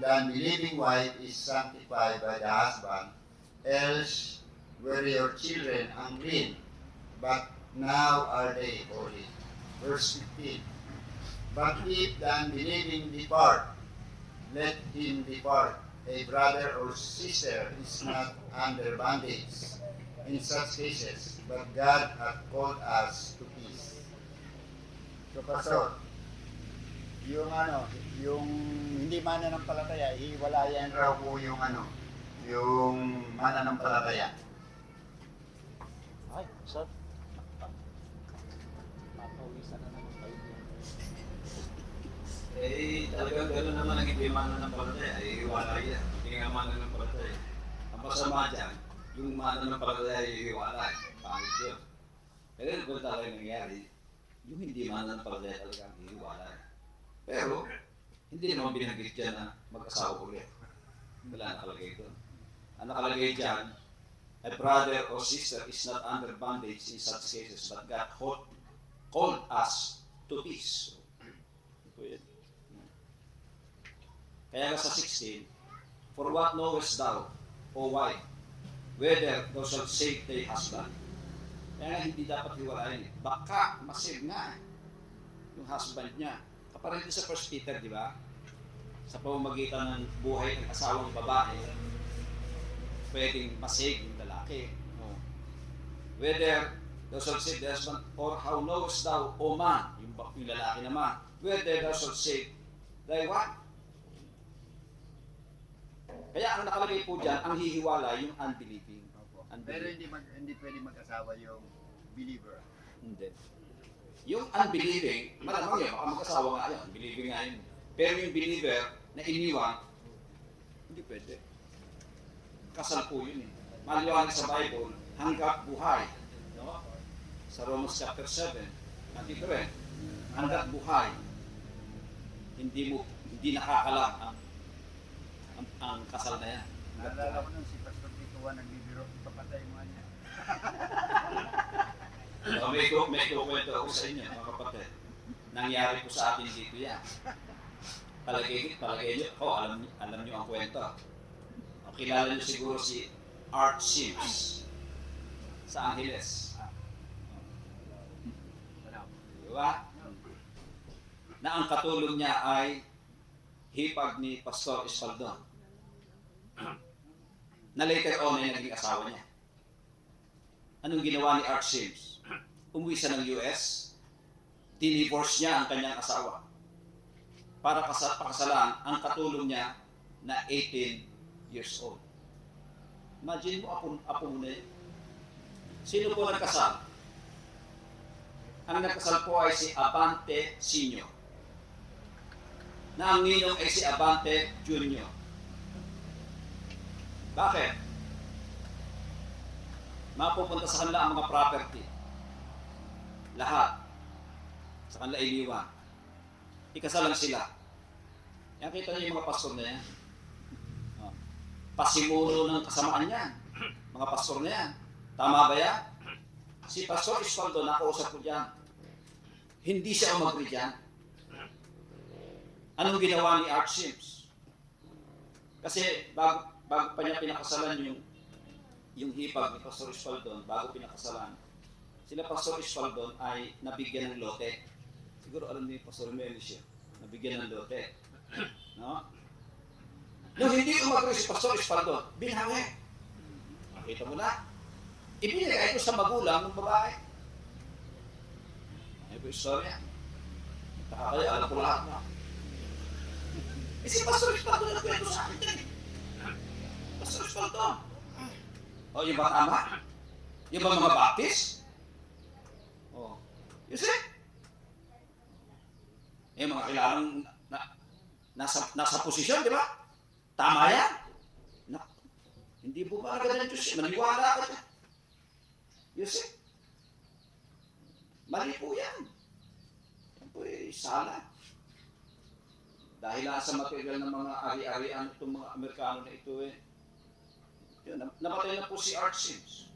unbelieving wife is sanctified by the husband. Else were your children unclean, but now are they holy. Verse 15. But if the unbelieving depart, let him depart. A brother or sister is not under bondage in such cases, but God hath called us to peace. So, Pastor, yung hindi mananampalataya, hiwalayan raw po yung yung mananampalataya. ay, so papawisan na naman kayo. Talagang gano'n naman ang hindi mananampalataya. Iiwala yan. Hindi nga mananampalataya. Ang masama dyan, yung mananampalataya iiwala. Pangit yun. Pero kung talagang nangyari, yung hindi mananampalataya talagang iiwala. Pero, hindi naman binanggit dyan na mag-asawa ulit. Wala nakalagay doon. Ang nakalagay dyan, a brother or sister is not under bondage in such cases, but God called us to peace. Ito yun. Kaya nga sa 16, for what knowest thou, O wife, whether thou shalt save thy husband? Kaya nga hindi dapat hiwalayin. Baka masave nga yung husband niya. Kaparin din sa 1 Peter, di ba? Sa pamamagitan ng buhay ng asawang babae, pwedeng masave yung lalaki. Whether thou shalt save thy husband, or how knowest thou, O man, yung lalaki naman, whether thou shalt save thy wife? Kaya ang nakalagay po dyan, ang hihiwala yung unbelieving. Pero hindi pwede mag-asawa yung believer. Hindi. Yung unbelieving, malamang yun, baka mag-asawa nga yan, believing nga yun. Pero yung believer na iniwan, hindi pwede. Kasal po yun eh. Maliwanag sa Bible, hanggat buhay. No? Sa Romans chapter 7, nandito rin, hanggat buhay, hindi nakakalam ang kasal na yan. Naalala ko nun si Pastor Tito Juan nagbibiro, papatay mo niya. So, may kukwento ako sa inyo, mga kapatid. Nangyari po sa atin dito yan. Palagay nyo, alam nyo ang kwento. O, kilala nyo siguro si Art Sims sa Angeles. Diba? Na ang katulong niya ay hipag ni Pastor Espaldon. Na later on ay naging asawa niya. Anong ginawa ni Art Sims? Umuwi siya ng US, dinivorce niya ang kanyang asawa. Para pakasalan ang katulong niya na 18 years old. Imagine mo, apo mo na yun. Sino po nagkasal? Ang nagkasal po ay si Abante Senior. Na ang ninong ay si Abante Junior. Bakit? Mapupunta sa kanila ang mga property. Lahat. Sa kanila iniwan. Ikasal lang sila. Yan, kita niyo yung mga pastor na yan. Pasimuno ng kasamaan yan. Mga pastor na yan. Tama ba yan? Si Pastor Espaldo, nakausap ko dyan. Hindi siya umagri dyan. Anong ginawa ni Art Sims? Kasi bago pa niya pinakasalan yung hipag ni Pastor Espaldon, bago pinakasalan, sila Pastor Espaldon ay nabigyan ng lote. Siguro alam niyo Pastor Melis siya, nabigyan ng lote. No? Nung hindi umagri si Pastor Espaldon, binawi. Makita mo na. Ibinigay ito sa magulang ng babae. Ano po yung istorya? Kaya alam ko lahat na. Si Pastor Espaldon na kwento sa akin. Pastor Espaldon. O, yung ba tama? Yung ba mga baptist? O, you see? Yung mga kailangan nasa posisyon, di ba? Tama yan? Hindi po ba agad ng Diyos? Maniwala ka dyan. You see? Mali po yan. Yan po sala. Dahil sa material ng mga ari-arian itong mga Amerikano na ito yun, namatay na po si Art Sims.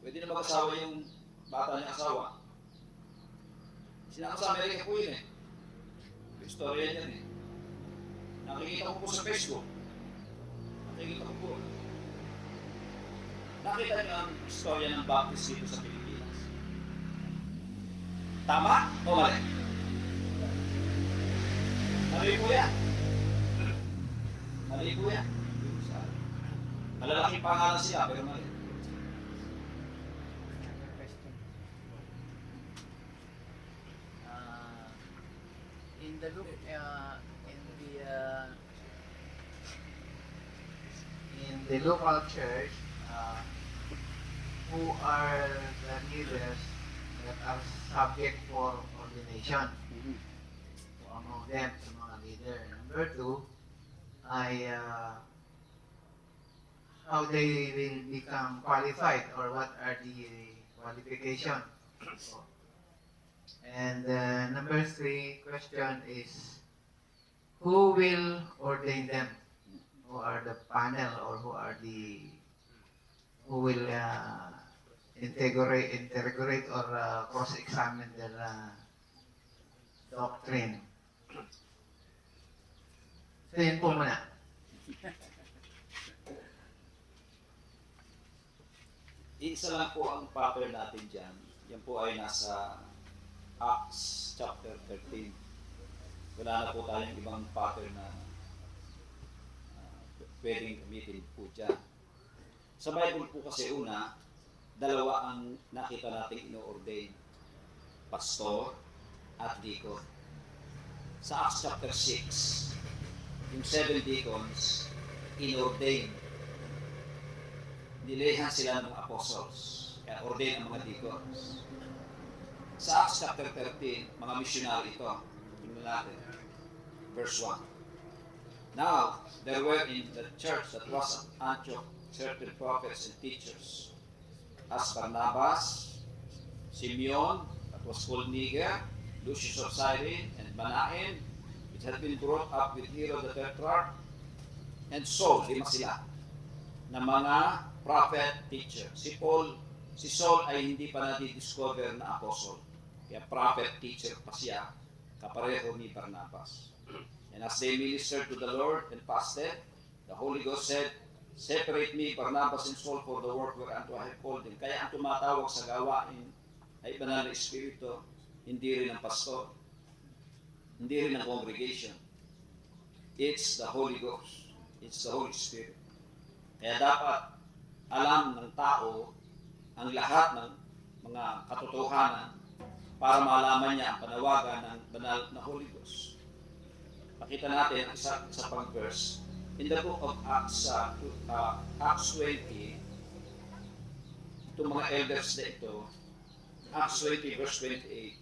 Pwede na mag-asawa yung bata niya asawa. Sinama sa Amerika po yun Istorya niyan Nakikita ko po sa Facebook. Nakikita ko po. Nakita niyo ang istorya ng Baptist dito sa Pilipinas. Tama o mali? Mali po yan. Mali po yan. Malalaking pangalan siya, pero mali. In the look, in the local church, who are the leaders that are subject for ordination? So among them, sa mga leader. Number two, ay how they will become qualified or what are the qualifications. And number three question is, who will ordain them? Who are the panel or who will integrate or cross-examine their doctrine? So yun po muna. Isa lang po ang pattern natin dyan. Yan po ay nasa Acts chapter 13. Wala na po tayong ibang pattern na pwedeng gamitin po dyan. Sa Bible po kasi una, dalawa ang nakita nating ino-ordain. Pastor at deacon. Sa Acts chapter 6, yung 7 deacons, in-ordain. Nilehan sila ng mga apostles. Kaya ordain ang mga deacons. Sa Acts chapter 13, mga missionary ito. Tingnan natin. Verse 1. Now, there were in the church that was at Antioch certain prophets and teachers, as Barnabas, Simeon, that was called Niger, Lucius of Cyrene, and Manaen, which had been brought up with Herod the Tetrarch, and Saul, lima sila, na mga prophet, teacher. Si Saul ay hindi pa na-discover na apostle. Kaya prophet, teacher pa siya, kapareho ni Barnabas. And as they ministered to the Lord and fasted, the Holy Ghost said, "Separate me, Barnabas and Saul, for the work whereunto I have called them." Kaya ang tumatawag sa gawain ay banal na espiritu, hindi rin ang pastor, hindi rin ang congregation. It's the Holy Ghost. It's the Holy Spirit. Kaya dapat alam ng tao ang lahat ng mga katotohanan para malaman niya ang panawagan ng banal na Holy Ghost. Pakita natin ang isa pang verse. In the book of Acts, Acts 20, itong mga elders na ito, Acts 20 verse 28,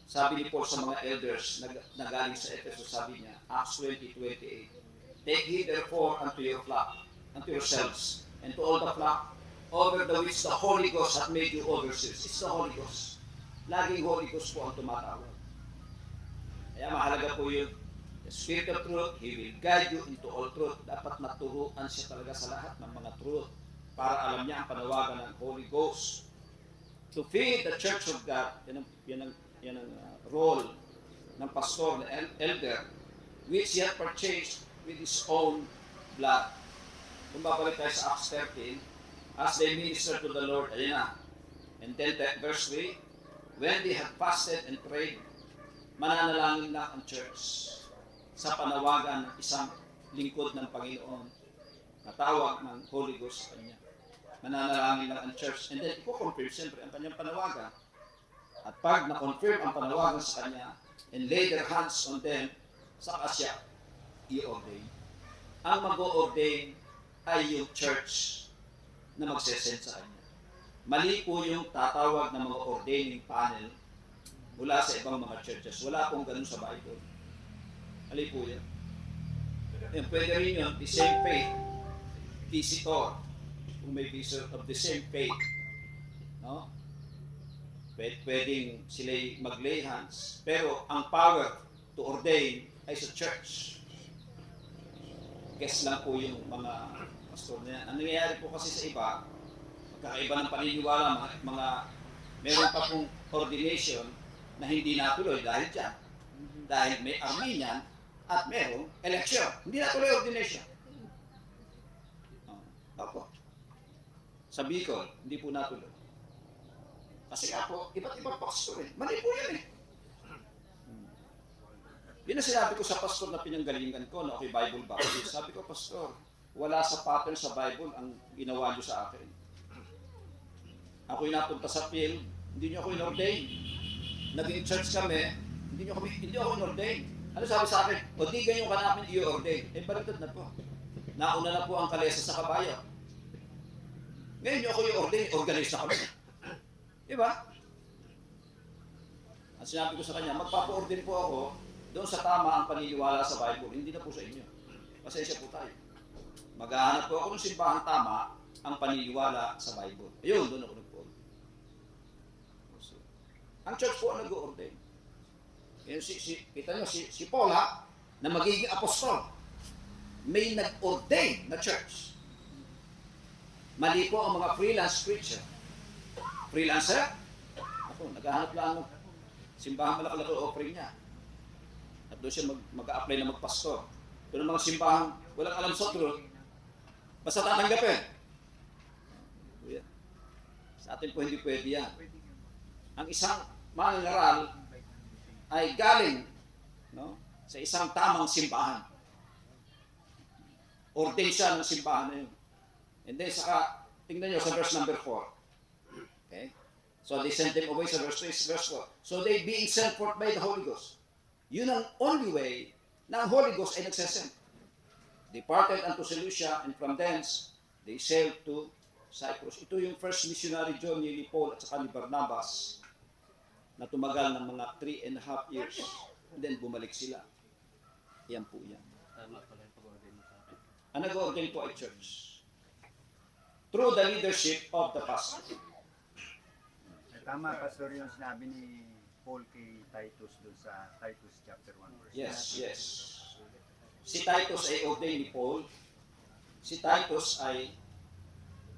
sabi ni Paul sa mga elders na galing sa Ephesus, sabi niya, Acts 20:28, "Take heed therefore unto your flock, unto yourselves, and to all the flock, over the which the Holy Ghost hath made you overseers." It's the Holy Ghost. Laging Holy Ghost po ang tumatawag. Kaya mahalaga po yun. The Spirit of Truth, He will guide you into all truth. Dapat maturuan siya talaga sa lahat ng mga truth para alam niya ang panawagan ng Holy Ghost. To feed the Church of God, yan ang role ng pastor, na elder, which he had purchased with his own blood. Kung babalik tayo sa Acts 13, as they ministered to the Lord, ayun na. And then verse 3, when they had fasted and prayed, mananalangin na ang church sa panawagan ng isang lingkod ng Panginoon na tawag ng Holy Ghost sa kanya. Mananalangin lang ang church, and then i-confirm siyempre ang kanyang panawagan. At pag na-confirm ang panawagan sa kanya and lay their hands on them, saka siya i-ordain. Ang mag-o-ordain ay yung church na magsesend sa kanya. Mali po yung tatawag ng mga ordaining panel mula sa ibang mga churches. Wala pong ganun sa Bible. Mali po yan. And pwede rin yun, the same faith, visitor, kung may visitor of the same faith. No? Pwedeng sila'y mag-lay hands, pero ang power to ordain ay sa church. Guess lang po yung mga pastor na yan. Ang nangyayari po kasi sa iba, magkakaiba ng paniniwala, meron pa pong ordination na hindi natuloy dahil dyan. Dahil may Armenian at merong election. Hindi natuloy ordination. Opo. Sa Bicol, hindi po natuloy. Kasi nga po, iba't ibang pastor eh. Mali po yan eh. Yun ang sinabi ko sa pastor na pinanggalingan ko na ako'y Bible Baptist. Sabi ko, pastor, wala sa pattern sa Bible ang ginawa niyo sa akin. Ako'y napunta sa field, hindi niyo ako in-ordain. Naging church kami, hindi ako in-ordain. Ano sabi sa akin? O di ganyan ka namin i-ordain. Eh, baliktad na po. Nauna na po ang kalesa sa kabayo. Ngayon niyo ako i-ordain, organize na kami. Diba? At sinabi ko sa kanya, magpapa-ordain po ako doon sa tama ang paniniwala sa Bible, hindi na po sa inyo. Pasensya po tayo. Maghahanap po ako ng simbahang tama ang paniniwala sa Bible. Ayun, doon ako nag-ordain. Ang church po ang nag-ordain. Kita nyo, si Paul ha, na magiging apostol, may nag-ordain na church. Mali po ang mga freelance preacher. Freelancer? Ako, naghahanap lang ng simbahan malaki-laki offering niya. At doon siya mag-a-apply na magpastor. Doon ang mga simbahan, walang alam sa truth, basta tatanggapin. Sa atin po hindi pwede yan. Ang isang mangangaral ay galing sa isang tamang simbahan. Ordain siya ng simbahan na yun. And then saka, tingnan nyo sa verse number 4. Okay? So they sent them away sa verse 3, verse 4. So they being sent forth by the Holy Ghost. Yun ang only way na ang Holy Ghost ay nagsesend. Departed unto Seleucia, and from thence they sailed to Cyprus. Ito yung first missionary journey ni Paul at saka ni Barnabas na tumagal ng mga 3.5 years. And then bumalik sila. Yan po yan. Ang nag-ordain po ay church. Through the leadership of the pastor. Tama, Pastor, yung sinabi ni Paul kay Titus doon sa Titus chapter 1 verse 9. Yes. Si Titus ay ordained ni Paul. Si Titus ay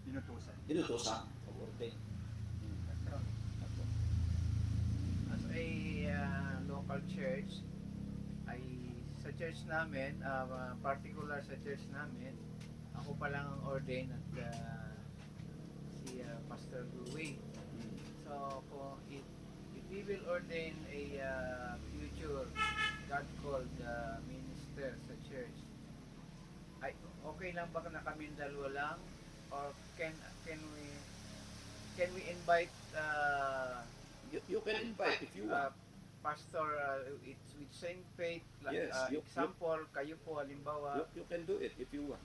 Inutusan. Mag-ordain. Opo. As a local church, ay sa church namin, particular sa church namin, ako pa lang ang ordain at si Pastor Louie. So, if we will ordain a future God-called minister sa church, ay okay lang ba na kaming dalawa lang? Or can we invite You can invite if you want. pastor it's with same faith like Yes, example kayo po halimbawa You can do it if you want.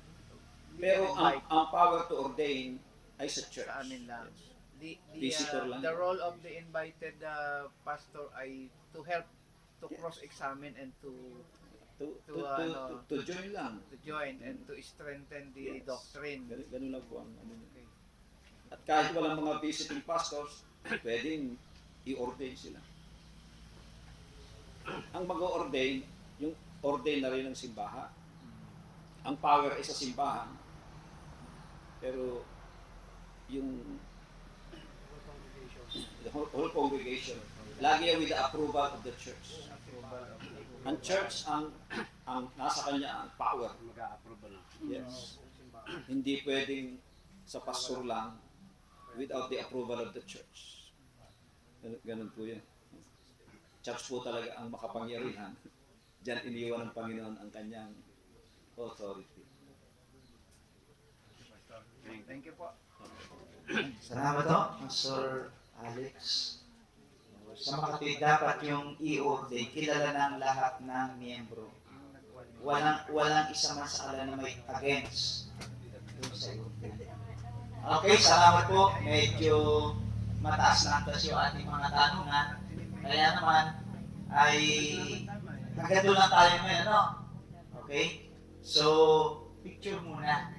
we Pero can invite ang power to ordain ay sa church. sa amin lang. Yes. The Visitor lang. the role of the invited pastor ay to help to Yes. cross-examine and to To join lang. join and to strengthen the Yes. doctrine. Ganun lang po ang ano. Okay. At kahit walang mga visiting pastors, pwedeng i-ordain sila. Ang mag-ordain, yung ordain na rin ng simbahan. Ang power ay sa simbahan. Pero yung the whole congregation, lagi yan with the approval of the church. Ang church ang nasa kanya ang power. Yes. Hindi pwedeng sa pastor lang without the approval of the church. Ganun po yan. Church po talaga ang makapangyarihan. Diyan iniwan ng Panginoon ang kanyang authority. Thank you po. Salamat po, Pastor Alex. Sa makatwid, dapat yung i-ordain, kilala ng lahat ng miyembro. Walang isa man sa kanila na may against doon sa i-ordain. Okay, salamat po. Medyo mataas na antas yung ating mga tanungan. Kaya naman, ay hanggang doon lang tayo ngayon, no? Okay? So, picture muna.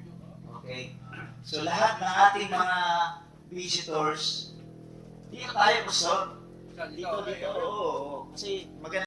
Okay? So, lahat ng ating mga visitors, dito tayo, Pastor. Dito, oo. Kasi maganda.